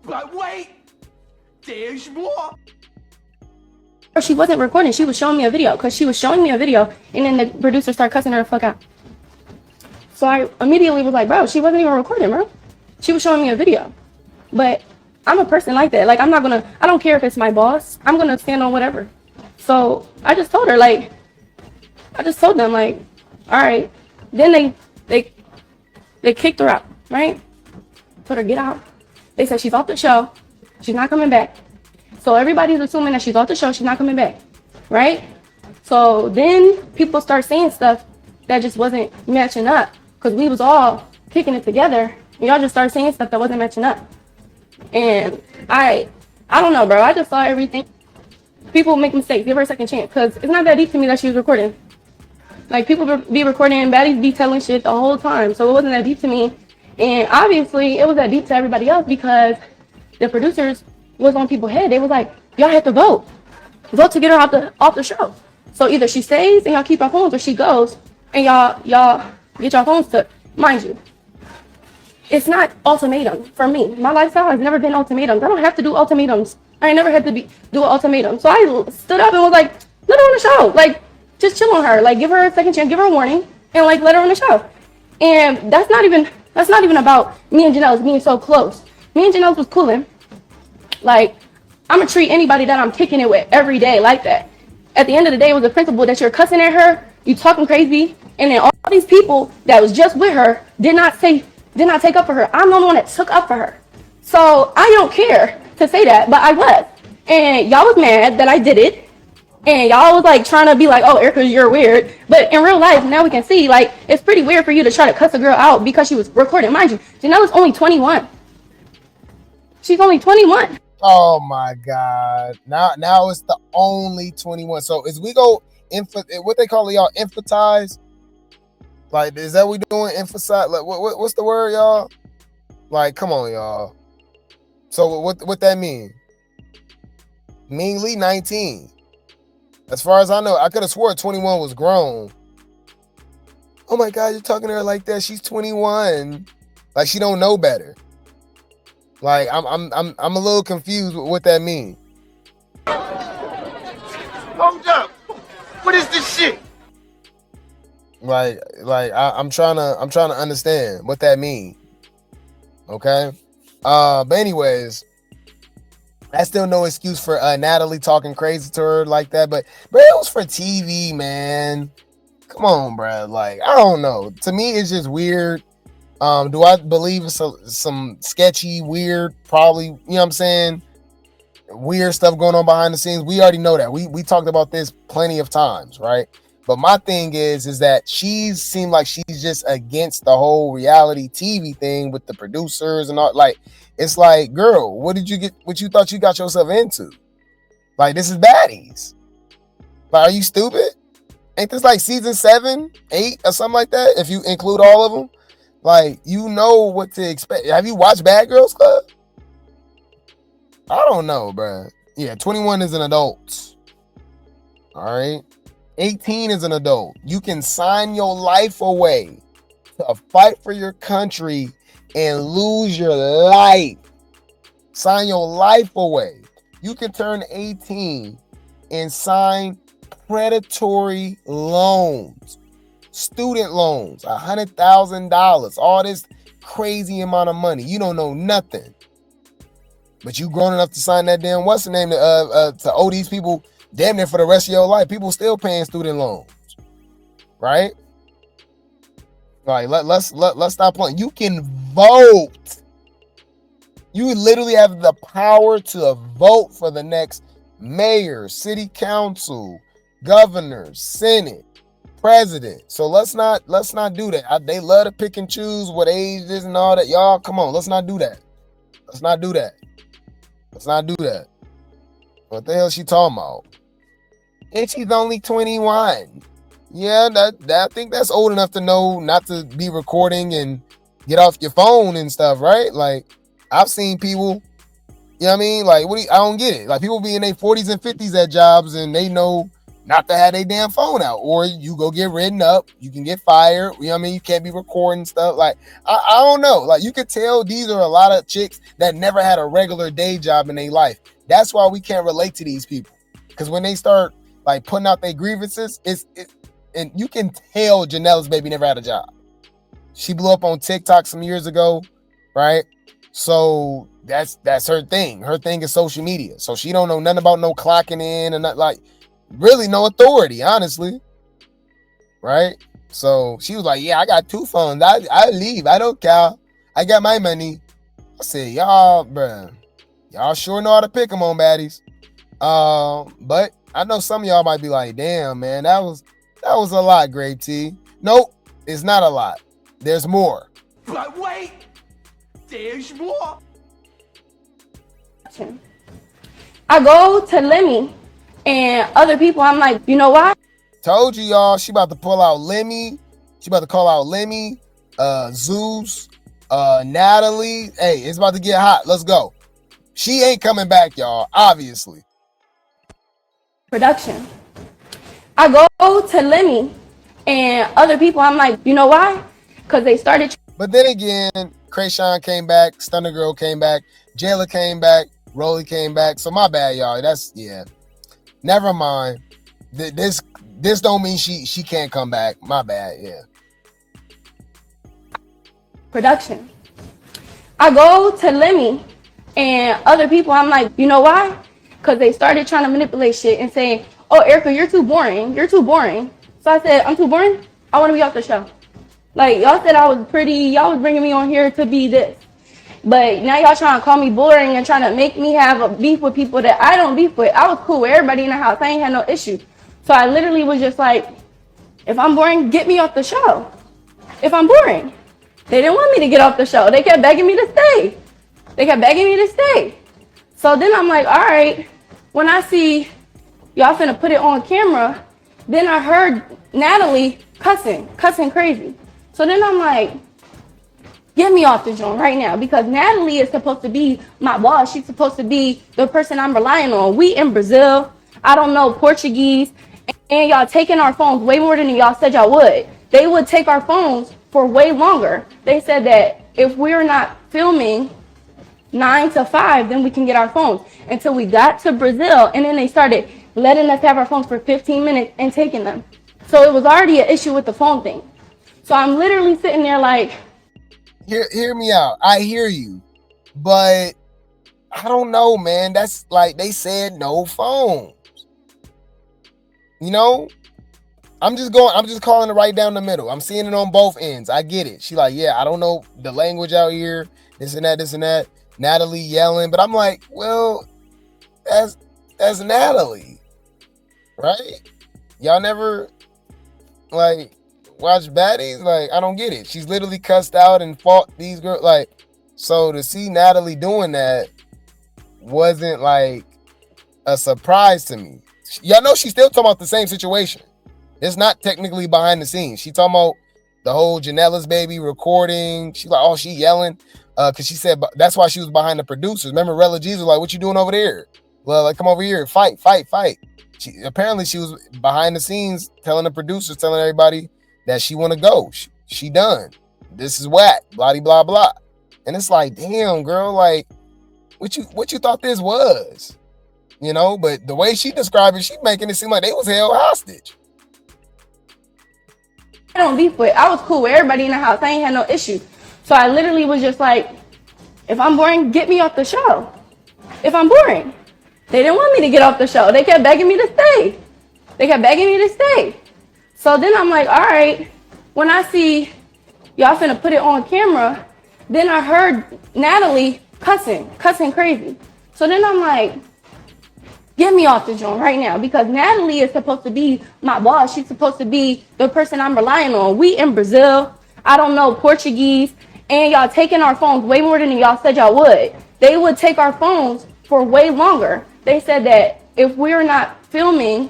But wait, there's more. She wasn't recording. She was showing me a video because she was showing me a video and then the producer started cussing her the fuck out. So I immediately was like, bro, she wasn't even recording, bro. She was showing me a video. But I'm a person like that. Like, I don't care if it's my boss. I'm going to stand on whatever. So I just told her, like, all right. Then they kicked her out, right? Told her, get out. They said she's off the show. She's not coming back. So everybody's assuming that she's off the show. She's not coming back, right? So then people start saying stuff that just wasn't matching up because we was all kicking it together. And y'all just started saying stuff that wasn't matching up. And I don't know, bro. I just saw everything. People make mistakes. Give her a second chance. Because it's not that deep to me that she was recording. Like, people be recording and Baddies be telling shit the whole time. So it wasn't that deep to me. And obviously, it was that deep to everybody else because the producers was on people's head. They was like, y'all have to vote. Vote to get her off the show. So either she stays and y'all keep our phones, or she goes and y'all get your phones took. Mind you, it's not ultimatum for me. My lifestyle has never been ultimatums. I don't have to do ultimatums. I ain't never had to do an ultimatum. So I stood up and was like, let her on the show. Like, just chill on her. Like, give her a second chance, give her a warning, and like let her on the show. And that's not even about me and Janelys being so close. Me and Janelys was cooling. Like, I'm gonna treat anybody that I'm kicking it with every day like that. At the end of the day, it was the principle that you're cussing at her, you talking crazy, and then all these people that was just with her did not take up for her. I'm the one that took up for her. So I don't care to say that, but I was. And y'all was mad that I did it. And y'all was like trying to be like, oh, Erica, you're weird. But in real life, now we can see, like, it's pretty weird for you to try to cuss a girl out because she was recording. Mind you, Janelys only 21. She's only 21. Oh my God. Now it's the only 21. So as we go, what they call it, y'all, emphasize? Like, is that what we doing? Emphasize? Like, what's the word, y'all? Like, come on, y'all. So what that mean? Meanly 19. As far as I know, I could have swore 21 was grown. Oh my God, you're talking to her like that. She's 21. Like, she don't know better. Like, I'm a little confused with what that means. Hold up. What is this shit? Like I'm trying to understand what that means. Okay. But anyways, that's still no excuse for Natalie talking crazy to her like that. But it was for TV, man. Come on, bro. Like, I don't know. To me, it's just weird. Do I believe it's some sketchy, weird, probably, you know what I'm saying? Weird stuff going on behind the scenes. We already know that. We talked about this plenty of times, right? But my thing is that she seemed like she's just against the whole reality TV thing with the producers and all. Like, it's like, girl, what you thought you got yourself into? Like, this is Baddies. Like, are you stupid? Ain't this like season 7, 8 or something like that? If you include all of them, like, you know what to expect. Have you watched Bad Girls Club? I don't know, bro. Yeah, 21 is an adult. All right. 18 is an adult. You can sign your life away to fight for your country and lose your life. Sign your life away. You can turn 18 and sign predatory loans, student loans, $100,000, all this crazy amount of money. You don't know nothing, but you grown enough to sign that damn, what's the name, to owe these people damn near for the rest of your life. People still paying student loans, right? Like, let's stop playing. You can vote. You literally have the power to vote for the next mayor, city council, governor, senate, president. So let's not do that. They love to pick and choose what age is and all that. Y'all, come on, let's not do that. Let's not do that. Let's not do that. What the hell is she talking about? And she's only 21. Yeah, I think that's old enough to know not to be recording and get off your phone and stuff, right? Like, I've seen people, you know what I mean? Like, I don't get it. Like, people be in their 40s and 50s at jobs and they know not to have their damn phone out, or you go get written up, you can get fired, you know what I mean? You can't be recording stuff. Like, I don't know. Like, you could tell these are a lot of chicks that never had a regular day job in their life. That's why we can't relate to these people. Because when they start, like, putting out their grievances, and you can tell Janelys baby never had a job. She blew up on TikTok some years ago, right? So that's her thing. Her thing is social media. So she don't know nothing about no clocking in and not, like, really no authority, honestly, right? So she was like, yeah, I got 2 phones. I leave. I don't care. I got my money. I said, y'all, bruh, y'all sure know how to pick them on Baddies. But I know some of y'all might be like, damn, man, that was a lot, Grape T. Nope, it's not a lot. There's more. But wait, there's more. I go to Lemmy and other people, I'm like, you know what? Told you, y'all, she about to pull out Lemmy. She about to call out Lemmy, Zeus, Natalie. Hey, it's about to get hot. Let's go. She ain't coming back, y'all, obviously. Production. I go to Lemmy and other people, I'm like, you know why? Because they started. But then again, Krayshawn came back, Stunner Girl came back, Jayla came back, Rollie came back. So my bad, y'all. That's, yeah. Never mind. This don't mean she can't come back. My bad, yeah. Production. I go to Lemmy and other people, I'm like, you know why? Because they started trying to manipulate shit and saying, oh, Erica, you're too boring. You're too boring. So I said, I'm too boring? I want to be off the show. Like, y'all said I was pretty. Y'all was bringing me on here to be this. But now y'all trying to call me boring and trying to make me have a beef with people that I don't beef with. I was cool with everybody in the house. I ain't had no issue. So I literally was just like, if I'm boring, get me off the show. If I'm boring. They didn't want me to get off the show. They kept begging me to stay. They kept begging me to stay. So then I'm like, all right, when I see y'all finna put it on camera, then I heard Natalie cussing crazy. So then I'm like, get me off the joint right now, because Natalie is supposed to be my boss. She's supposed to be the person I'm relying on. We in Brazil. I don't know Portuguese. And y'all taking our phones way more than y'all said y'all would. They would take our phones for way longer. They said that if we're not filming 9 to 5, then we can get our phones. Until we got to Brazil, and then they started letting us have our phones for 15 minutes and taking them. So it was already an issue with the phone thing. So I'm literally sitting there like, hear me out. I hear you, but I don't know, man. That's like they said no phones. You know, I'm just calling it right down the middle. I'm seeing it on both ends. I get it. She like, yeah, I don't know the language out here, this and that. Natalie yelling, but I'm like, well, that's Natalie, right? Y'all never like watch Baddies? Like, I don't get it. She's literally cussed out and fought these girls. Like, so to see Natalie doing that wasn't like a surprise to me. Y'all know she's still talking about the same situation. It's not technically behind the scenes. She talking about the whole Janelys baby recording. She like, oh, she yelling. Cause she said that's why she was behind the producers. Remember, Rella G's was like, what you doing over there? Well, like, come over here, fight. She was behind the scenes telling the producers, telling everybody that she want to go. She done. This is whack. Blah blah blah. And it's like, damn, girl, like, what you thought this was? You know, but the way she described it, she making it seem like they was held hostage. I don't beef with. I was cool with everybody in the house. I ain't had no issue. So I literally was just like, if I'm boring, get me off the show. If I'm boring. They didn't want me to get off the show. They kept begging me to stay. So then I'm like, all right, when I see y'all finna put it on camera, then I heard Natalie cussing crazy. So then I'm like, get me off the joint right now, because Natalie is supposed to be my boss. She's supposed to be the person I'm relying on. We in Brazil. I don't know Portuguese. And y'all taking our phones way more than y'all said y'all would. They would take our phones for way longer. They said that if we're not filming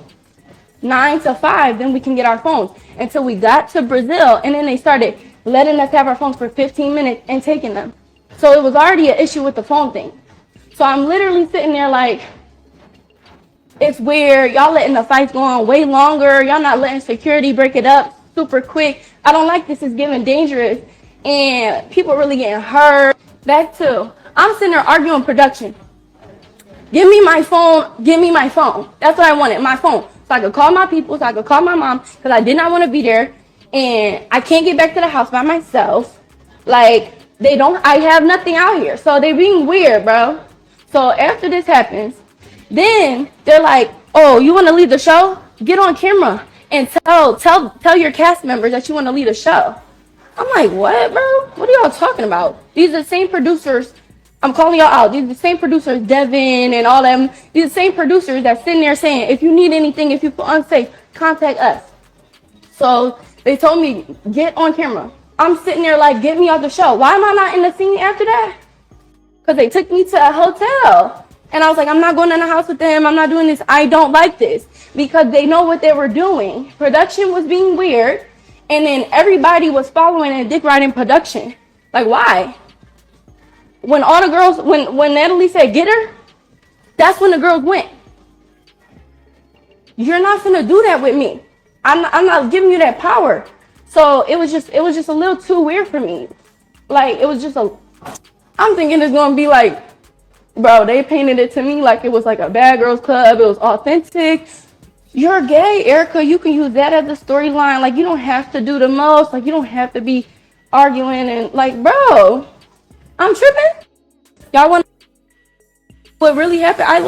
9 to 5, then we can get our phones. Until we got to Brazil, and then they started letting us have our phones for 15 minutes and taking them. So it was already an issue with the phone thing. So I'm literally sitting there like, it's weird. Y'all letting the fights go on way longer. Y'all not letting security break it up super quick. I don't like this. It's getting dangerous. And people really getting hurt. That too. I'm sitting there arguing production. Give me my phone. That's what I wanted, my phone. So I could call my people, so I could call my mom, because I did not want to be there. And I can't get back to the house by myself. Like, I have nothing out here. So they being weird, bro. So after this happens, then they're like, oh, you want to leave the show? Get on camera and tell your cast members that you want to leave the show. I'm like, what, bro? What are y'all talking about? These are the same producers. I'm calling y'all out. These are the same producers, Devin and all them. These are the same producers that's sitting there saying, if you need anything, if you feel unsafe, contact us. So they told me, get on camera. I'm sitting there like, get me off the show. Why am I not in the scene after that? Because they took me to a hotel. And I was like, I'm not going in the house with them. I'm not doing this. I don't like this. Because they know what they were doing. Production was being weird. And then everybody was following and dick riding production. Like, why? When all the girls, when Natalie said, get her, that's when the girls went. you're not gonna do that with me. I'm not giving you that power. So it was just a little too weird for me. Like it was just I'm thinking it's gonna be like, bro, they painted it to me like it was like a bad girls club. It was authentic. You're gay, Erica. You can use that as a storyline. Like you don't have to do the most. Like you don't have to be arguing and like, bro, I'm tripping. Y'all want what really happened? I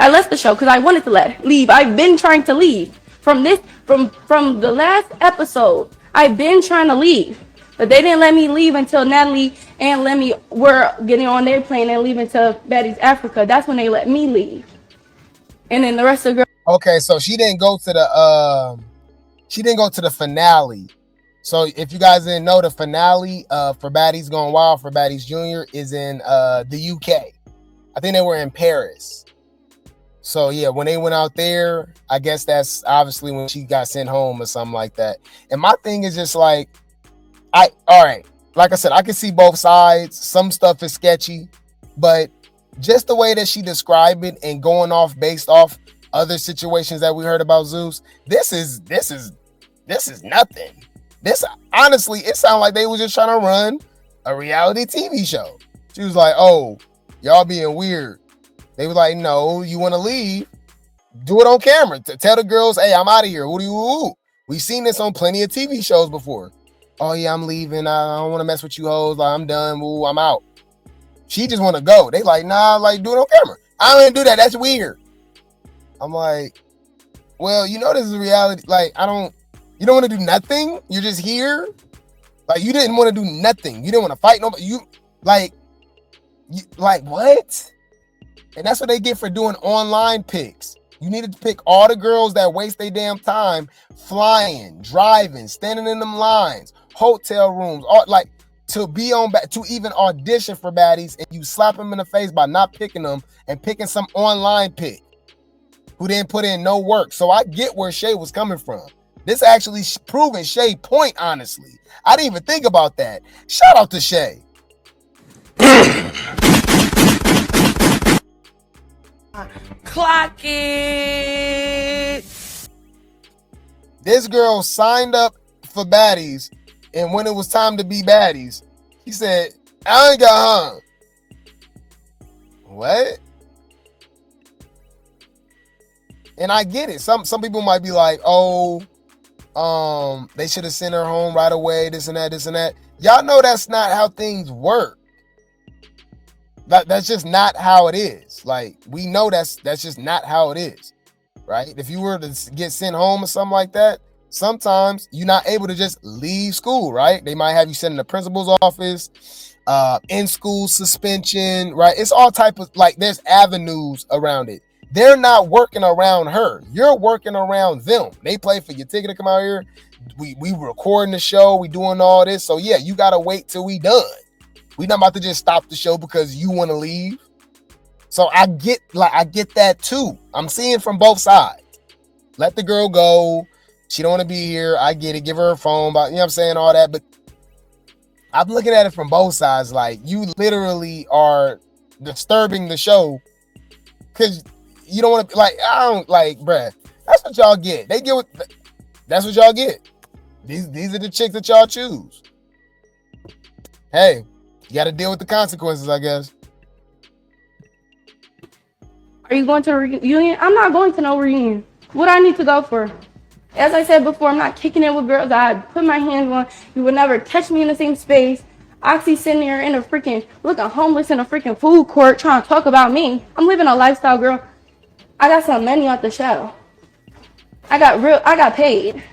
left the show because I wanted to leave. I've been trying to leave from the last episode. I've been trying to leave, but they didn't let me leave until Natalie and Lemmy were getting on their plane and leaving to Baddies Africa. That's when they let me leave. And then the rest of the girls. Okay, so she didn't go to the finale. So if you guys didn't know, the finale for Baddies Gone Wild for Baddies Junior is in the UK. I think they were in Paris. So yeah, when they went out there, I guess that's obviously when she got sent home or something like that. And my thing is just like, all right, like I said, I can see both sides. Some stuff is sketchy, but just the way that she described it and going off based off other situations that we heard about Zeus, this is nothing. This honestly, it sounded like they were just trying to run a reality TV show. She was like, "Oh, y'all being weird." They were like, "No, you want to leave? Do it on camera. Tell the girls, hey, I'm out of here. We've seen this on plenty of TV shows before. Oh yeah, I'm leaving. I don't want to mess with you hoes. Like I'm done. Ooh, I'm out." She just want to go. They like, nah, like do it on camera. I don't do that. That's weird. I'm like, well, you know, this is reality. Like, you don't want to do nothing. You're just here. Like, you didn't want to do nothing. You didn't want to fight nobody. You like what? And that's what they get for doing online picks. You needed to pick all the girls that waste their damn time flying, driving, standing in them lines, hotel rooms, all, like to be on to even audition for Baddies, and you slap them in the face by not picking them and picking some online pick who didn't put in no work. So I get where Shay was coming from. This actually proving Shay point, honestly. I didn't even think about that. Shout out to Shay. Clock it. This girl signed up for Baddies, and when it was time to be Baddies, he said, I ain't got hung. What? And I get it. Some people might be like, oh, they should have sent her home right away, this and that. Y'all know that's not how things work. That's just not how it is. Like, we know that's just not how it is, right? If you were to get sent home or something like that, sometimes you're not able to just leave school, right? They might have you sent in the principal's office, in school suspension, right? It's all type of, like, there's avenues around it. They're not working around her. You're working around them. They pay for your ticket to come out here. We recording the show. We doing all this. So yeah, you gotta wait till we done. We not about to just stop the show because you want to leave. So I get that too. I'm seeing from both sides. Let the girl go. She don't want to be here. I get it. Give her a phone, but you know what I'm saying, all that. But I'm looking at it from both sides. Like, you literally are disturbing the show because you don't want to, like, I don't, like, bruh. That's what y'all get. That's what y'all get. These are the chicks that y'all choose. Hey, you got to deal with the consequences, I guess. Are you going to a reunion? I'm not going to no reunion. What I need to go for? As I said before, I'm not kicking it with girls I put my hands on. You would never catch me in the same space. Oxy sitting there in a freaking, looking homeless in a freaking food court trying to talk about me. I'm living a lifestyle, girl. I got some money off the show. I got paid.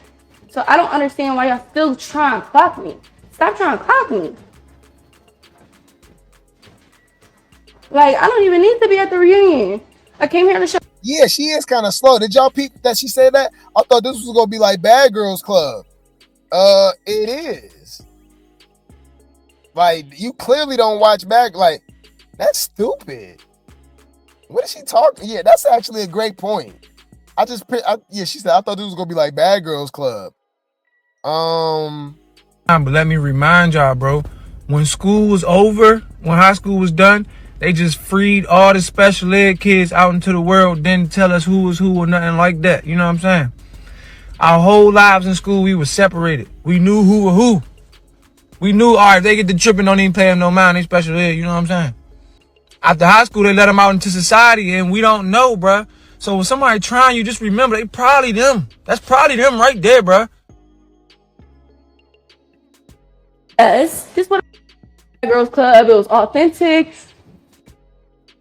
So I don't understand why y'all still trying to clock me. Stop trying to clock me. Like, I don't even need to be at the reunion. I came here to show. Yeah, she is kind of slow. Did y'all peep that she said that? I thought this was going to be like Bad Girls Club. It is. Like, you clearly don't watch back. Like, that's stupid. What is she talking? Yeah, that's actually a great point. She said, I thought this was going to be like Bad Girls Club. But let me remind y'all, bro, when school was over, when high school was done, They just freed all the special ed kids out into the world, didn't tell us who was who or nothing like that. You know what I'm saying? Our whole lives in school, we were separated. We knew who were who. We knew, all right, if they get the tripping, don't even pay them no mind, they special ed, you know what I'm saying? After high school, they let them out into society, and we don't know, bruh. So when somebody trying you, just remember, they probably them. That's probably them right there, bruh. Yes, this was a girls club. It was authentic.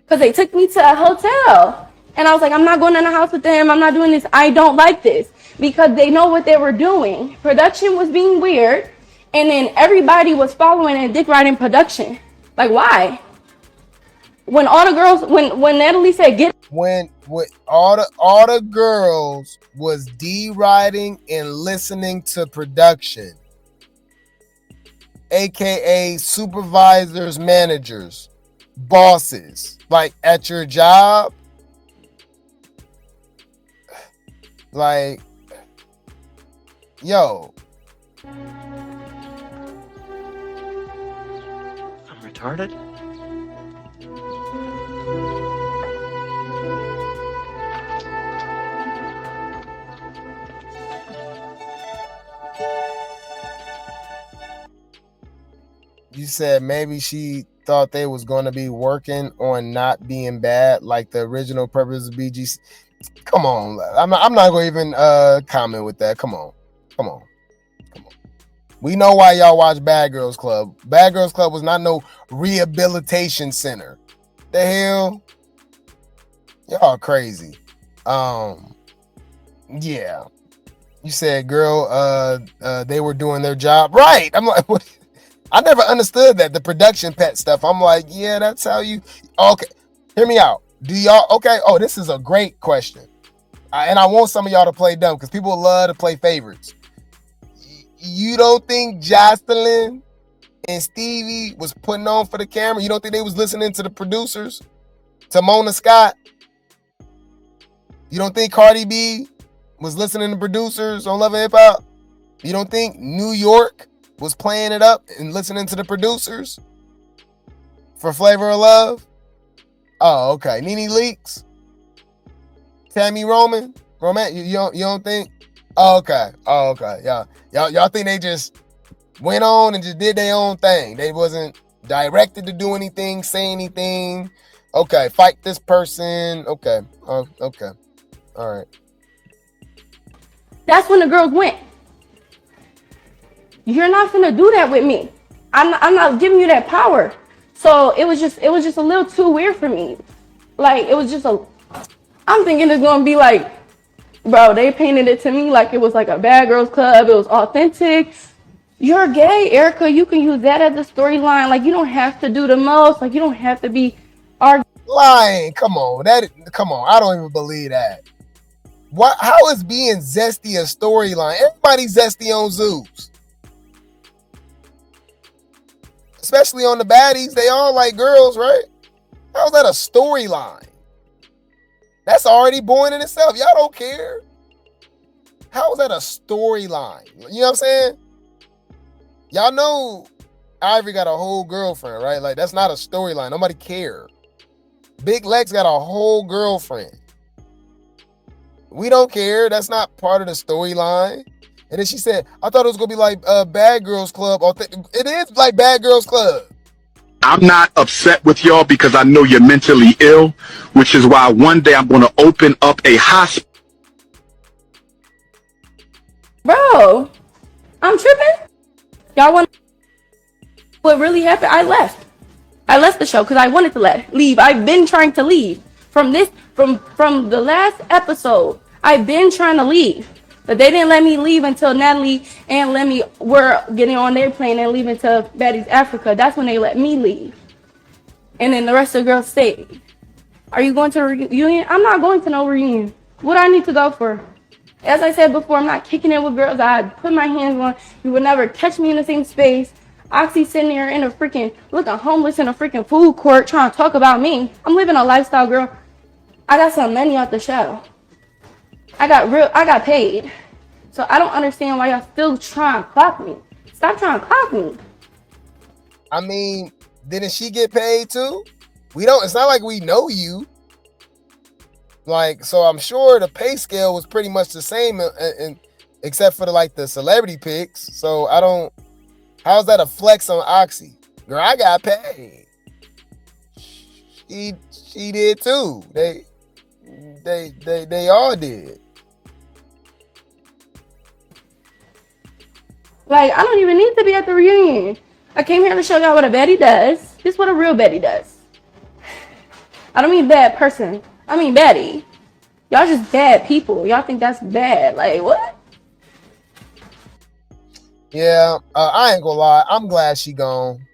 Because they took me to a hotel. And I was like, I'm not going in the house with them. I'm not doing this. I don't like this. Because they know what they were doing. Production was being weird. And then everybody was following and dick riding production. Like, why? When all the girls, when Natalie said get, when all the girls was deriding and listening to production, aka supervisors, managers, bosses, like at your job, like, yo, I'm retarded. you said maybe she thought they was going to be working on not being bad, like the original purpose of BGC. Come on, I'm not going to even comment with that. Come on. We know why y'all watch Bad Girls Club. Bad Girls Club was not no rehabilitation center. The hell, y'all crazy. Yeah. You said, girl, they were doing their job right. I'm like, what? I never understood that, the production pet stuff. I'm like, yeah, that's how you. Okay, hear me out. Do y'all? Okay. Oh, this is a great question, and I want some of y'all to play dumb because people love to play favorites. You don't think Jocelyn and Stevie was putting on for the camera? You don't think they was listening to the producers, to Mona Scott? You don't think Cardi B was listening to producers on Love and Hip Hop? You don't think New York was playing it up and listening to the producers for Flavor of Love? Oh, okay. Nene Leakes, Tammy Roman, you don't think? Oh, okay. Y'all think they just went on and just did their own thing? They wasn't directed to do anything, say anything. Okay, fight this person. Okay. Okay. All right. that's when the girls went. You're not gonna do that with me. I'm not giving you that power. So it was just a little too weird for me. Like, it was just I'm thinking it's gonna be like, bro, they painted it to me like it was like a Bad Girls Club. It was authentic. You're gay, Erica. You can use that as a storyline. Like, you don't have to do the most. Like, you don't have to be lying. Come on. I don't even believe that. What? How is being zesty a storyline? Everybody's zesty on Zeus. Especially on the Baddies. They all like girls, right? How's that a storyline? That's already boring in itself. Y'all don't care. How is that a storyline? You know what I'm saying? Y'all know Ivory got a whole girlfriend, right? Like, that's not a storyline. Nobody cared. Big Lex got a whole girlfriend. We don't care. That's not part of the storyline. And then she said, I thought it was going to be like Bad Girls Club. It is like Bad Girls Club. I'm not upset with y'all because I know you're mentally ill, which is why one day I'm going to open up a hospital. Bro, I'm tripping. Y'all want what really happened? I left the show because I wanted to leave. I've been trying to leave from the last episode. I've been trying to leave, but they didn't let me leave until Natalie and Lemmy were getting on their plane and leaving to Baddies Africa. That's when they let me leave, and then the rest of the girls stayed. Are you going to a reunion? I'm not going to no reunion. What do I need to go for? As I said before, I'm not kicking it with girls I put my hands on. You would never catch me in the same space. Oxy sitting there in a freaking, looking homeless in a freaking food court trying to talk about me. I'm living a lifestyle, girl. I got some money off the show. I got paid. So I don't understand why y'all still trying to clock me. Stop trying to clock me. I mean, didn't she get paid too? It's not like we know you. Like, so I'm sure the pay scale was pretty much the same, except for the celebrity picks. So how's that a flex on Oxy? Girl, I got paid. She did too. They all did. Like, I don't even need to be at the reunion. I came here to show y'all what a baddie does. This is what a real baddie does. I don't mean bad person. I mean baddie. Y'all just bad people. Y'all think that's bad. Like, what? Yeah, I ain't gonna lie. I'm glad she gone.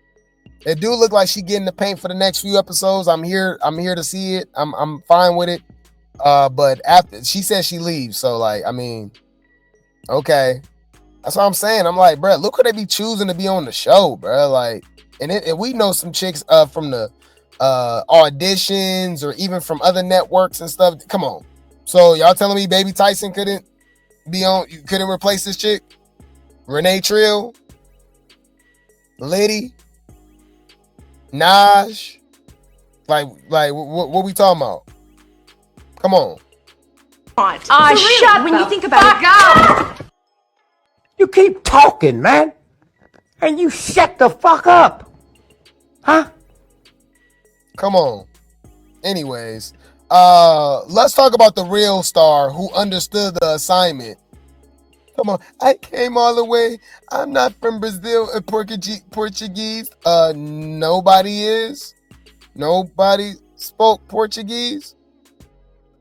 It do look like she getting the paint for the next few episodes. I'm here to see it. I'm fine with it. But after she said she leaves, so okay. That's what I'm saying. I'm like, bro, look what they be choosing to be on the show, bro. Like, and we know some chicks from the auditions or even from other networks and stuff. Come on. So y'all telling me Baby Tyson couldn't replace this chick? Renee Trill, Liddy, Naj, like what we talking about? Come on. Shut when you think about it. You keep talking, man. And you shut the fuck up. Huh? Come on. Anyways, let's talk about the real star who understood the assignment. Come on. I came all the way. I'm not from Brazil or Portuguese. Nobody is. Nobody spoke Portuguese.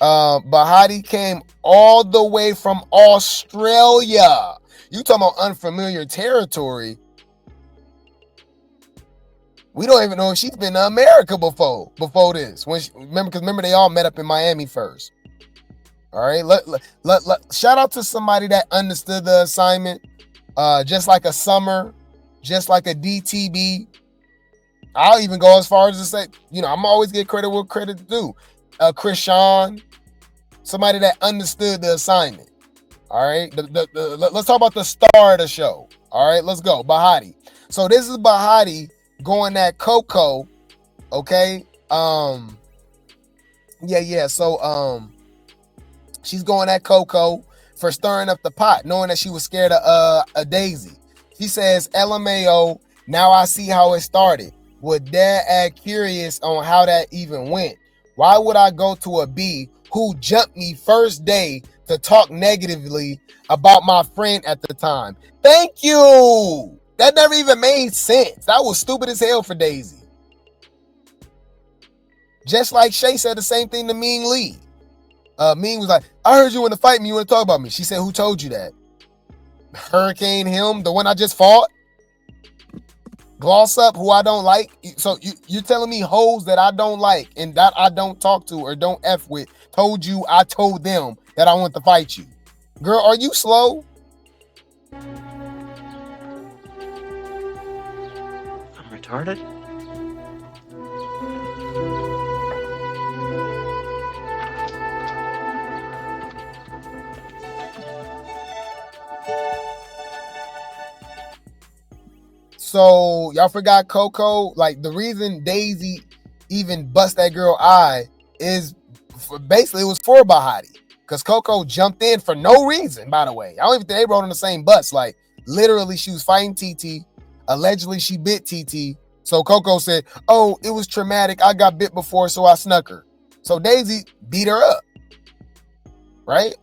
Bahadi came all the way from Australia. You talking about unfamiliar territory. We don't even know if she's been to America before this. Remember they all met up in Miami first. All right, shout out to somebody that understood the assignment. Just like a Summer, just like a DTB. I'll even go as far as to say, I'm always get credit where credit's due. Krishan, somebody that understood the assignment. All right, let's talk about the star of the show. All right, let's go. Bahadi. So this is Bahadi going at Coco. Okay. Yeah. So she's going at Coco for stirring up the pot, knowing that she was scared of a Daisy. She says, LMAO, now I see how it started. Would Dad act curious on how that even went? Why would I go to a B who jumped me first day to talk negatively about my friend at the time? Thank you. That never even made sense. That was stupid as hell for Daisy. Just like Shay said the same thing to Mean Lee. Mean was like, I heard you want to fight me. You want to talk about me. She said, who told you that? Hurricane him, the one I just fought? Gloss up, who I don't like. So you're telling me hoes that I don't like and that I don't talk to or don't F with told you I told them that I want to fight you. Girl, are you slow? I'm retarded? So y'all forgot Coco. Like the reason Daisy even bust that girl eye is basically it was for Bahadi because Coco jumped in for no reason. By the way, I don't even think they rode on the same bus. Like literally, she was fighting TT. Allegedly, she bit TT. So Coco said, "Oh, it was traumatic. I got bit before, so I snuck her." So Daisy beat her up, right?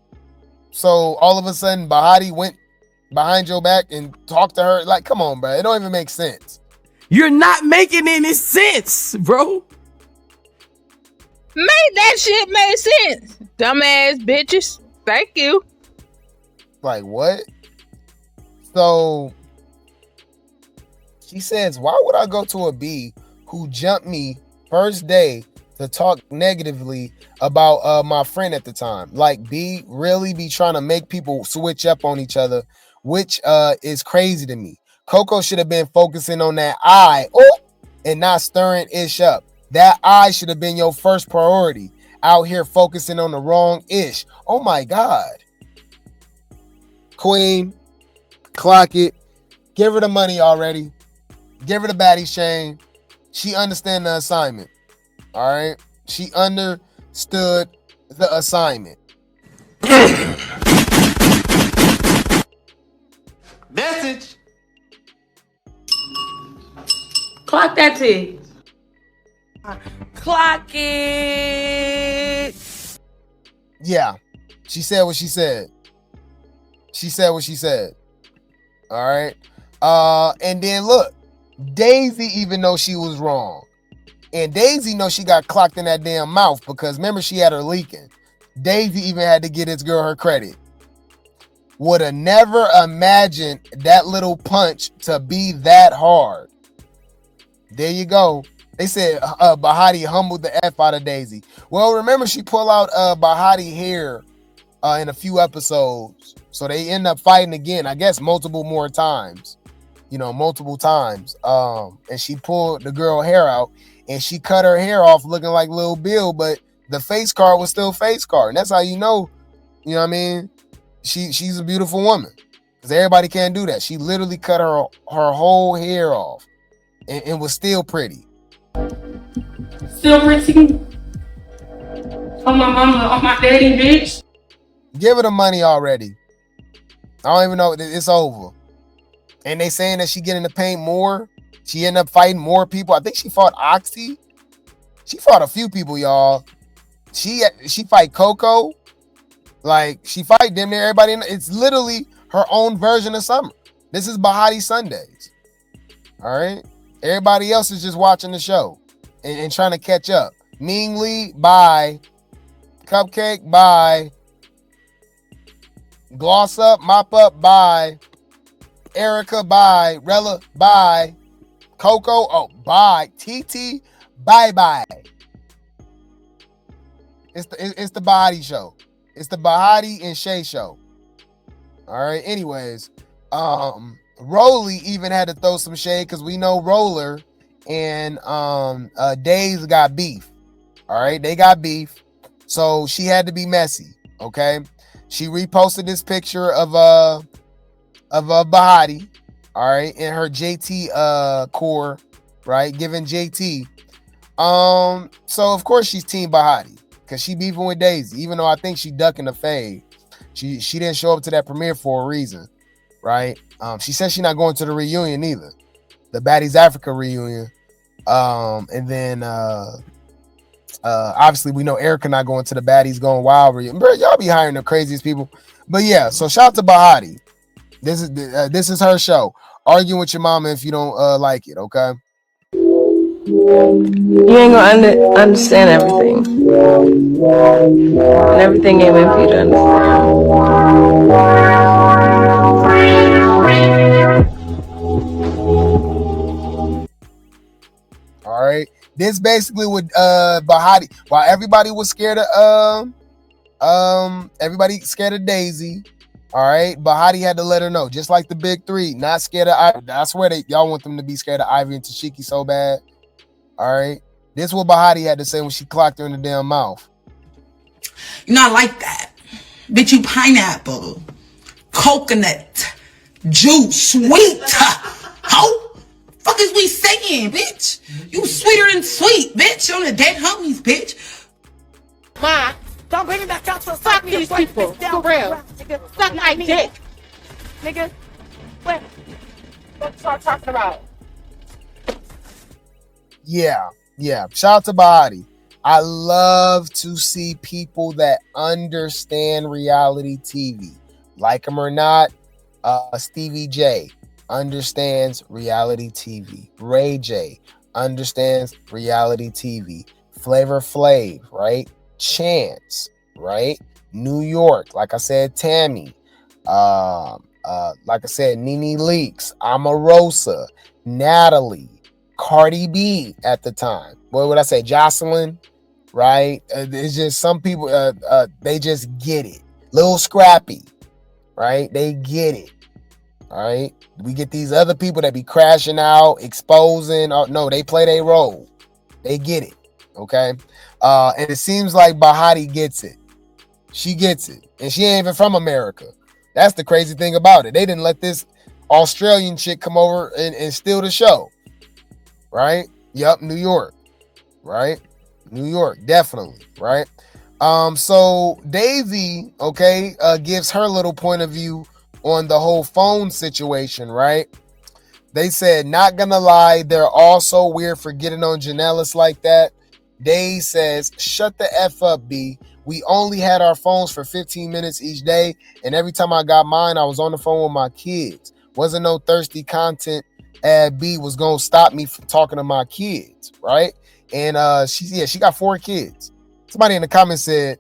So all of a sudden, Bahadi went behind your back and talk to her. Like, come on, bro. It don't even make sense. You're not making any sense, bro. Make that shit make sense. Dumbass bitches. Thank you. Like, what? So she says, why would I go to a B who jumped me first day to talk negatively about my friend at the time? Like, B really be trying to make people switch up on each other, which is crazy to me. Coco should have been focusing on that I and not stirring ish up. That I should have been your first priority. Out here focusing on the wrong ish. Oh my God. Queen, clock it. Give her the money already. Give her the Baddies chain. She understand the assignment. All right. She understood the assignment. Message. Clock that T. Clock it. Yeah. She said what she said. She said what she said. All right. And then look, Daisy even though she was wrong. And Daisy knows she got clocked in that damn mouth because remember she had her leaking. Daisy even had to get this girl her credit. Would have never imagined that little punch to be that hard. There you go. They said Bahadi humbled the F out of Daisy. Well, remember she pulled out Bahadi hair in a few episodes. So they end up fighting again, I guess multiple more times. Multiple times. And she pulled the girl hair out and she cut her hair off looking like Lil Bill, but the face card was still face card. And that's how you know what I mean? She's a beautiful woman. Because everybody can't do that. She literally cut her whole hair off and was still pretty. Still pretty. On my mama, on my daddy, bitch. Give her the money already. I don't even know. It's over. And they saying that she get in the paint more. She ended up fighting more people. I think she fought Oxy. She fought a few people, y'all. She fight Coco. Like, she fight damn near everybody. It's literally her own version of Summer. This is Bahadi Sundays. All right? Everybody else is just watching the show and trying to catch up. Ming Lee, bye. Cupcake, bye. Gloss Up, Mop Up, bye. Erica, bye. Rella, bye. Coco, oh, bye. TT, bye-bye. It's the Bahadi show. It's the Bahadi and Shay show. All right. Anyways, Rollie even had to throw some shade because we know Roller and Days got beef. All right, they got beef, so she had to be messy. Okay, she reposted this picture of Bahadi. All right, in her JT core, right, giving JT. So of course she's Team Bahadi. Because she beefing with Daisy, even though I think she ducking the fade. She didn't show up to that premiere for a reason, right? She said she's not going to the reunion either. The Baddies Africa reunion. And then obviously we know Erica not going to the Baddies Going Wild reunion. Bro, y'all be hiring the craziest people. But yeah, so shout out to Bahadi. This is her show. Argue with your mama if you don't like it, okay? You ain't gonna understand everything. And everything ain't meant for you to understand. All right. This basically with Bahadi. While everybody was scared of everybody scared of Daisy. All right. Bahadi had to let her know, just like the big three, not scared of Ivy. I swear y'all want them to be scared of Ivy and Tashiki so bad. All right. This is what Bahadi had to say when she clocked her in the damn mouth. You're not like that. Bitch, you pineapple, coconut, juice, sweet. How fuck is we saying, bitch? You sweeter than sweet, bitch. On the dead homies, bitch. Ma, don't bring me back out to fuck these people. For real. Nigga, suck my dick. Nigga, what you start talking about? Yeah. Shout out to Bahadi. I love to see people that understand reality TV. Like him or not, Stevie J understands reality TV. Ray J understands reality TV. Flavor Flav, right? Chance, right? New York, like I said, Tammy. Like I said, Nene Leakes, Omarosa, Natalie, Cardi B at the time. What would I say? Jocelyn, right? It's just some people, they just get it. Little Scrappy, right? They get it, all right? We get these other people that be crashing out, exposing. Oh, no, they play their role. They get it, okay? And it seems like Bahadi gets it. She gets it. And she ain't even from America. That's the crazy thing about it. They didn't let this Australian chick come over and steal the show. Right? Yup, New York. Right? New York, definitely, right? So Daisy, okay, gives her little point of view on the whole phone situation, right? They said, not gonna lie, they're all so weird for getting on Janelys like that. Daisy says, shut the F up, B. We only had our phones for 15 minutes each day, and every time I got mine, I was on the phone with my kids. Wasn't no thirsty content at B was gonna stop me from talking to my kids, right? And she got 4 kids. Somebody in the comments said,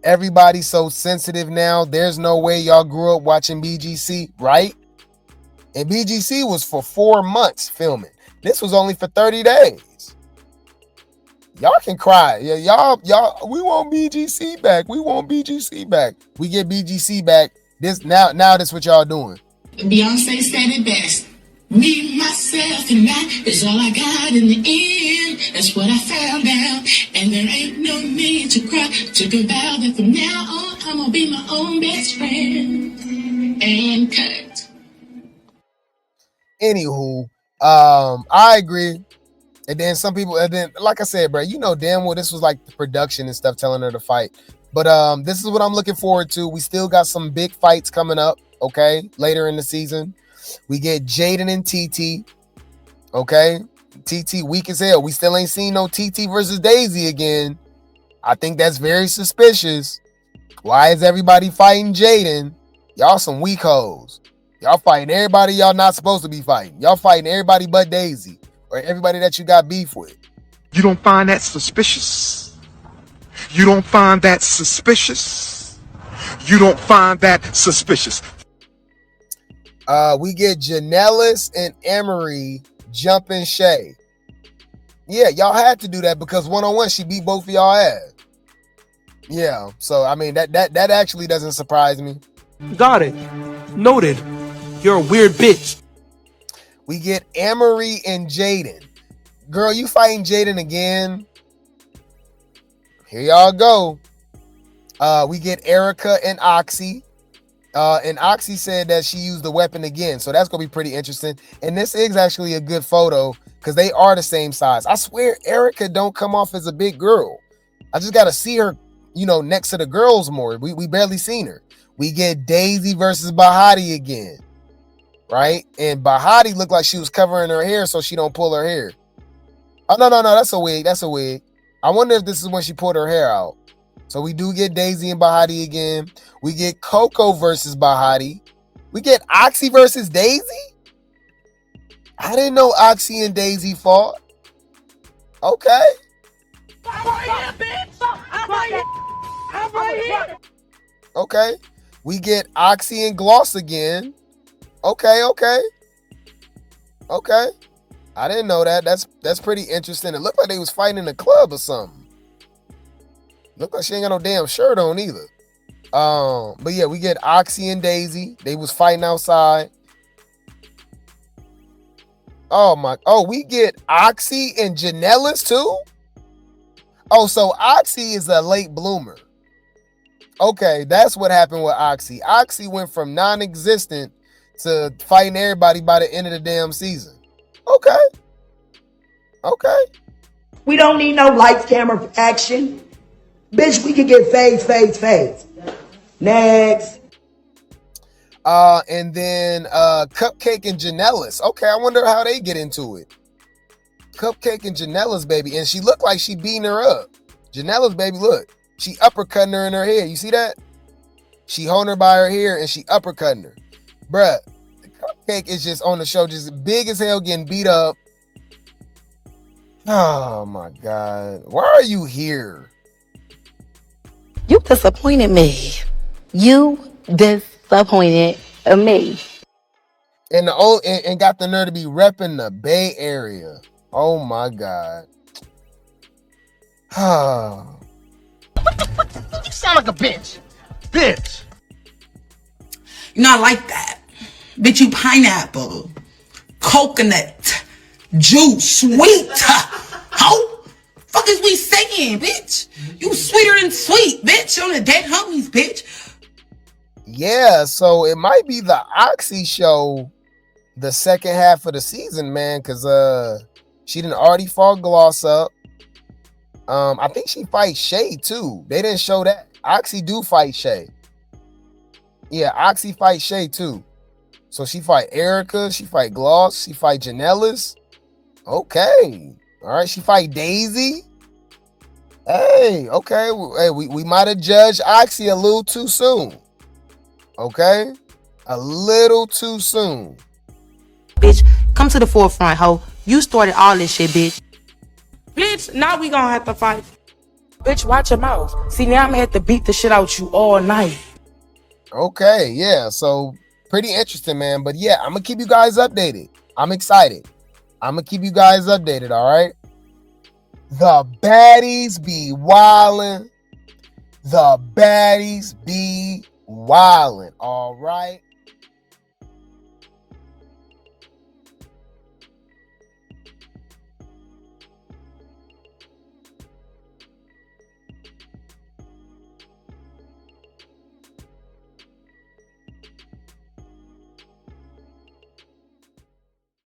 everybody's so sensitive now. There's no way y'all grew up watching BGC, right? And BGC was for 4 months filming. This was only for 30 days. Y'all can cry. Yeah, y'all, we want BGC back. We want BGC back. We get BGC back. This now this what y'all doing. Beyonce said it best. Me, myself, and I is all I got in the end. That's what I found out. And there ain't no need to cry. Took a vow that from now on, I'm gonna be my own best friend. And cut. Anywho, I agree. And then some people, and then like I said, bro, you know damn well this was like the production and stuff telling her to fight. But this is what I'm looking forward to. We still got some big fights coming up, okay, later in the season. We get Jaden and TT, okay? TT weak as hell. We still ain't seen no TT versus Daisy again. I think that's very suspicious. Why is everybody fighting Jaden? Y'all some weak hoes. Y'all fighting everybody y'all not supposed to be fighting. Y'all fighting everybody but Daisy or everybody that you got beef with. You don't find that suspicious? You don't find that suspicious? You don't find that suspicious? We get Janelys and Emery jumping Shay. Yeah, y'all had to do that because one-on-one she beat both of y'all ass. Yeah, so I mean that actually doesn't surprise me. Got it. Noted. You're a weird bitch. We get Emery and Jaden. Girl, you fighting Jaden again? Here y'all go. We get Erica and Oxy. And Oxy said that she used the weapon again. So that's going to be pretty interesting. And this is actually a good photo because they are the same size. I swear Erica don't come off as a big girl. I just got to see her, you know, next to the girls more. We barely seen her. We get Daisy versus Bahadi again. Right? And Bahadi looked like she was covering her hair so she don't pull her hair. Oh, no. That's a wig. That's a wig. I wonder if this is when she pulled her hair out. So we do get Daisy and Bahadi again. We get Coco versus Bahadi. We get Oxy versus Daisy. I didn't know Oxy and Daisy fought. Okay. I'm right here, bitch. I'm right here. Okay. We get Oxy and Gloss again. Okay. I didn't know that. That's pretty interesting. It looked like they was fighting in a club or something. Look like she ain't got no damn shirt on either. But yeah, we get Oxy and Daisy. They was fighting outside. We get Oxy and Janelys too? Oh, so Oxy is a late bloomer. Okay, that's what happened with Oxy. Oxy went from non-existent to fighting everybody by the end of the damn season. Okay. We don't need no lights, camera, action. Bitch, we can get fades. Next. And then Cupcake and Janelys. Okay, I wonder how they get into it. Cupcake and Janelys, baby. And she looked like she beating her up. Janelys, baby, look. She uppercutting her in her hair. You see that? She holding her by her hair and she uppercutting her. Bruh, the Cupcake is just on the show, just big as hell, getting beat up. Oh, my God. Why are you here? You disappointed me. You disappointed me. And got the nerve to be repping the Bay Area. Oh my God. You sound like a bitch. Bitch. You're not like that. Bitch, you pineapple, coconut, juice, sweet. How? Fuck is we saying, bitch? You sweeter than sweet, bitch. On the dead homies, bitch. Yeah, so it might be the Oxy show the second half of the season, man, because She done already fought Gloss up. I think she fights Shay too. They didn't show that. Oxy do fight Shay. Yeah, Oxy fight Shay too. So she fight Erica, she fight Gloss, she fight Janelys. Okay. All right, she fight Daisy. Hey, okay. Hey, we might have judged Oxy a little too soon. Okay? A little too soon. Bitch, come to the forefront, ho. You started all this shit, bitch. Bitch, now we gonna have to fight. Bitch, watch your mouth. See, now I'm gonna have to beat the shit out you all night. Okay, yeah. So pretty interesting, man. But yeah, I'm gonna keep you guys updated. I'm excited. I'm gonna keep you guys updated, all right? The baddies be wildin'. The baddies be wildin', all right?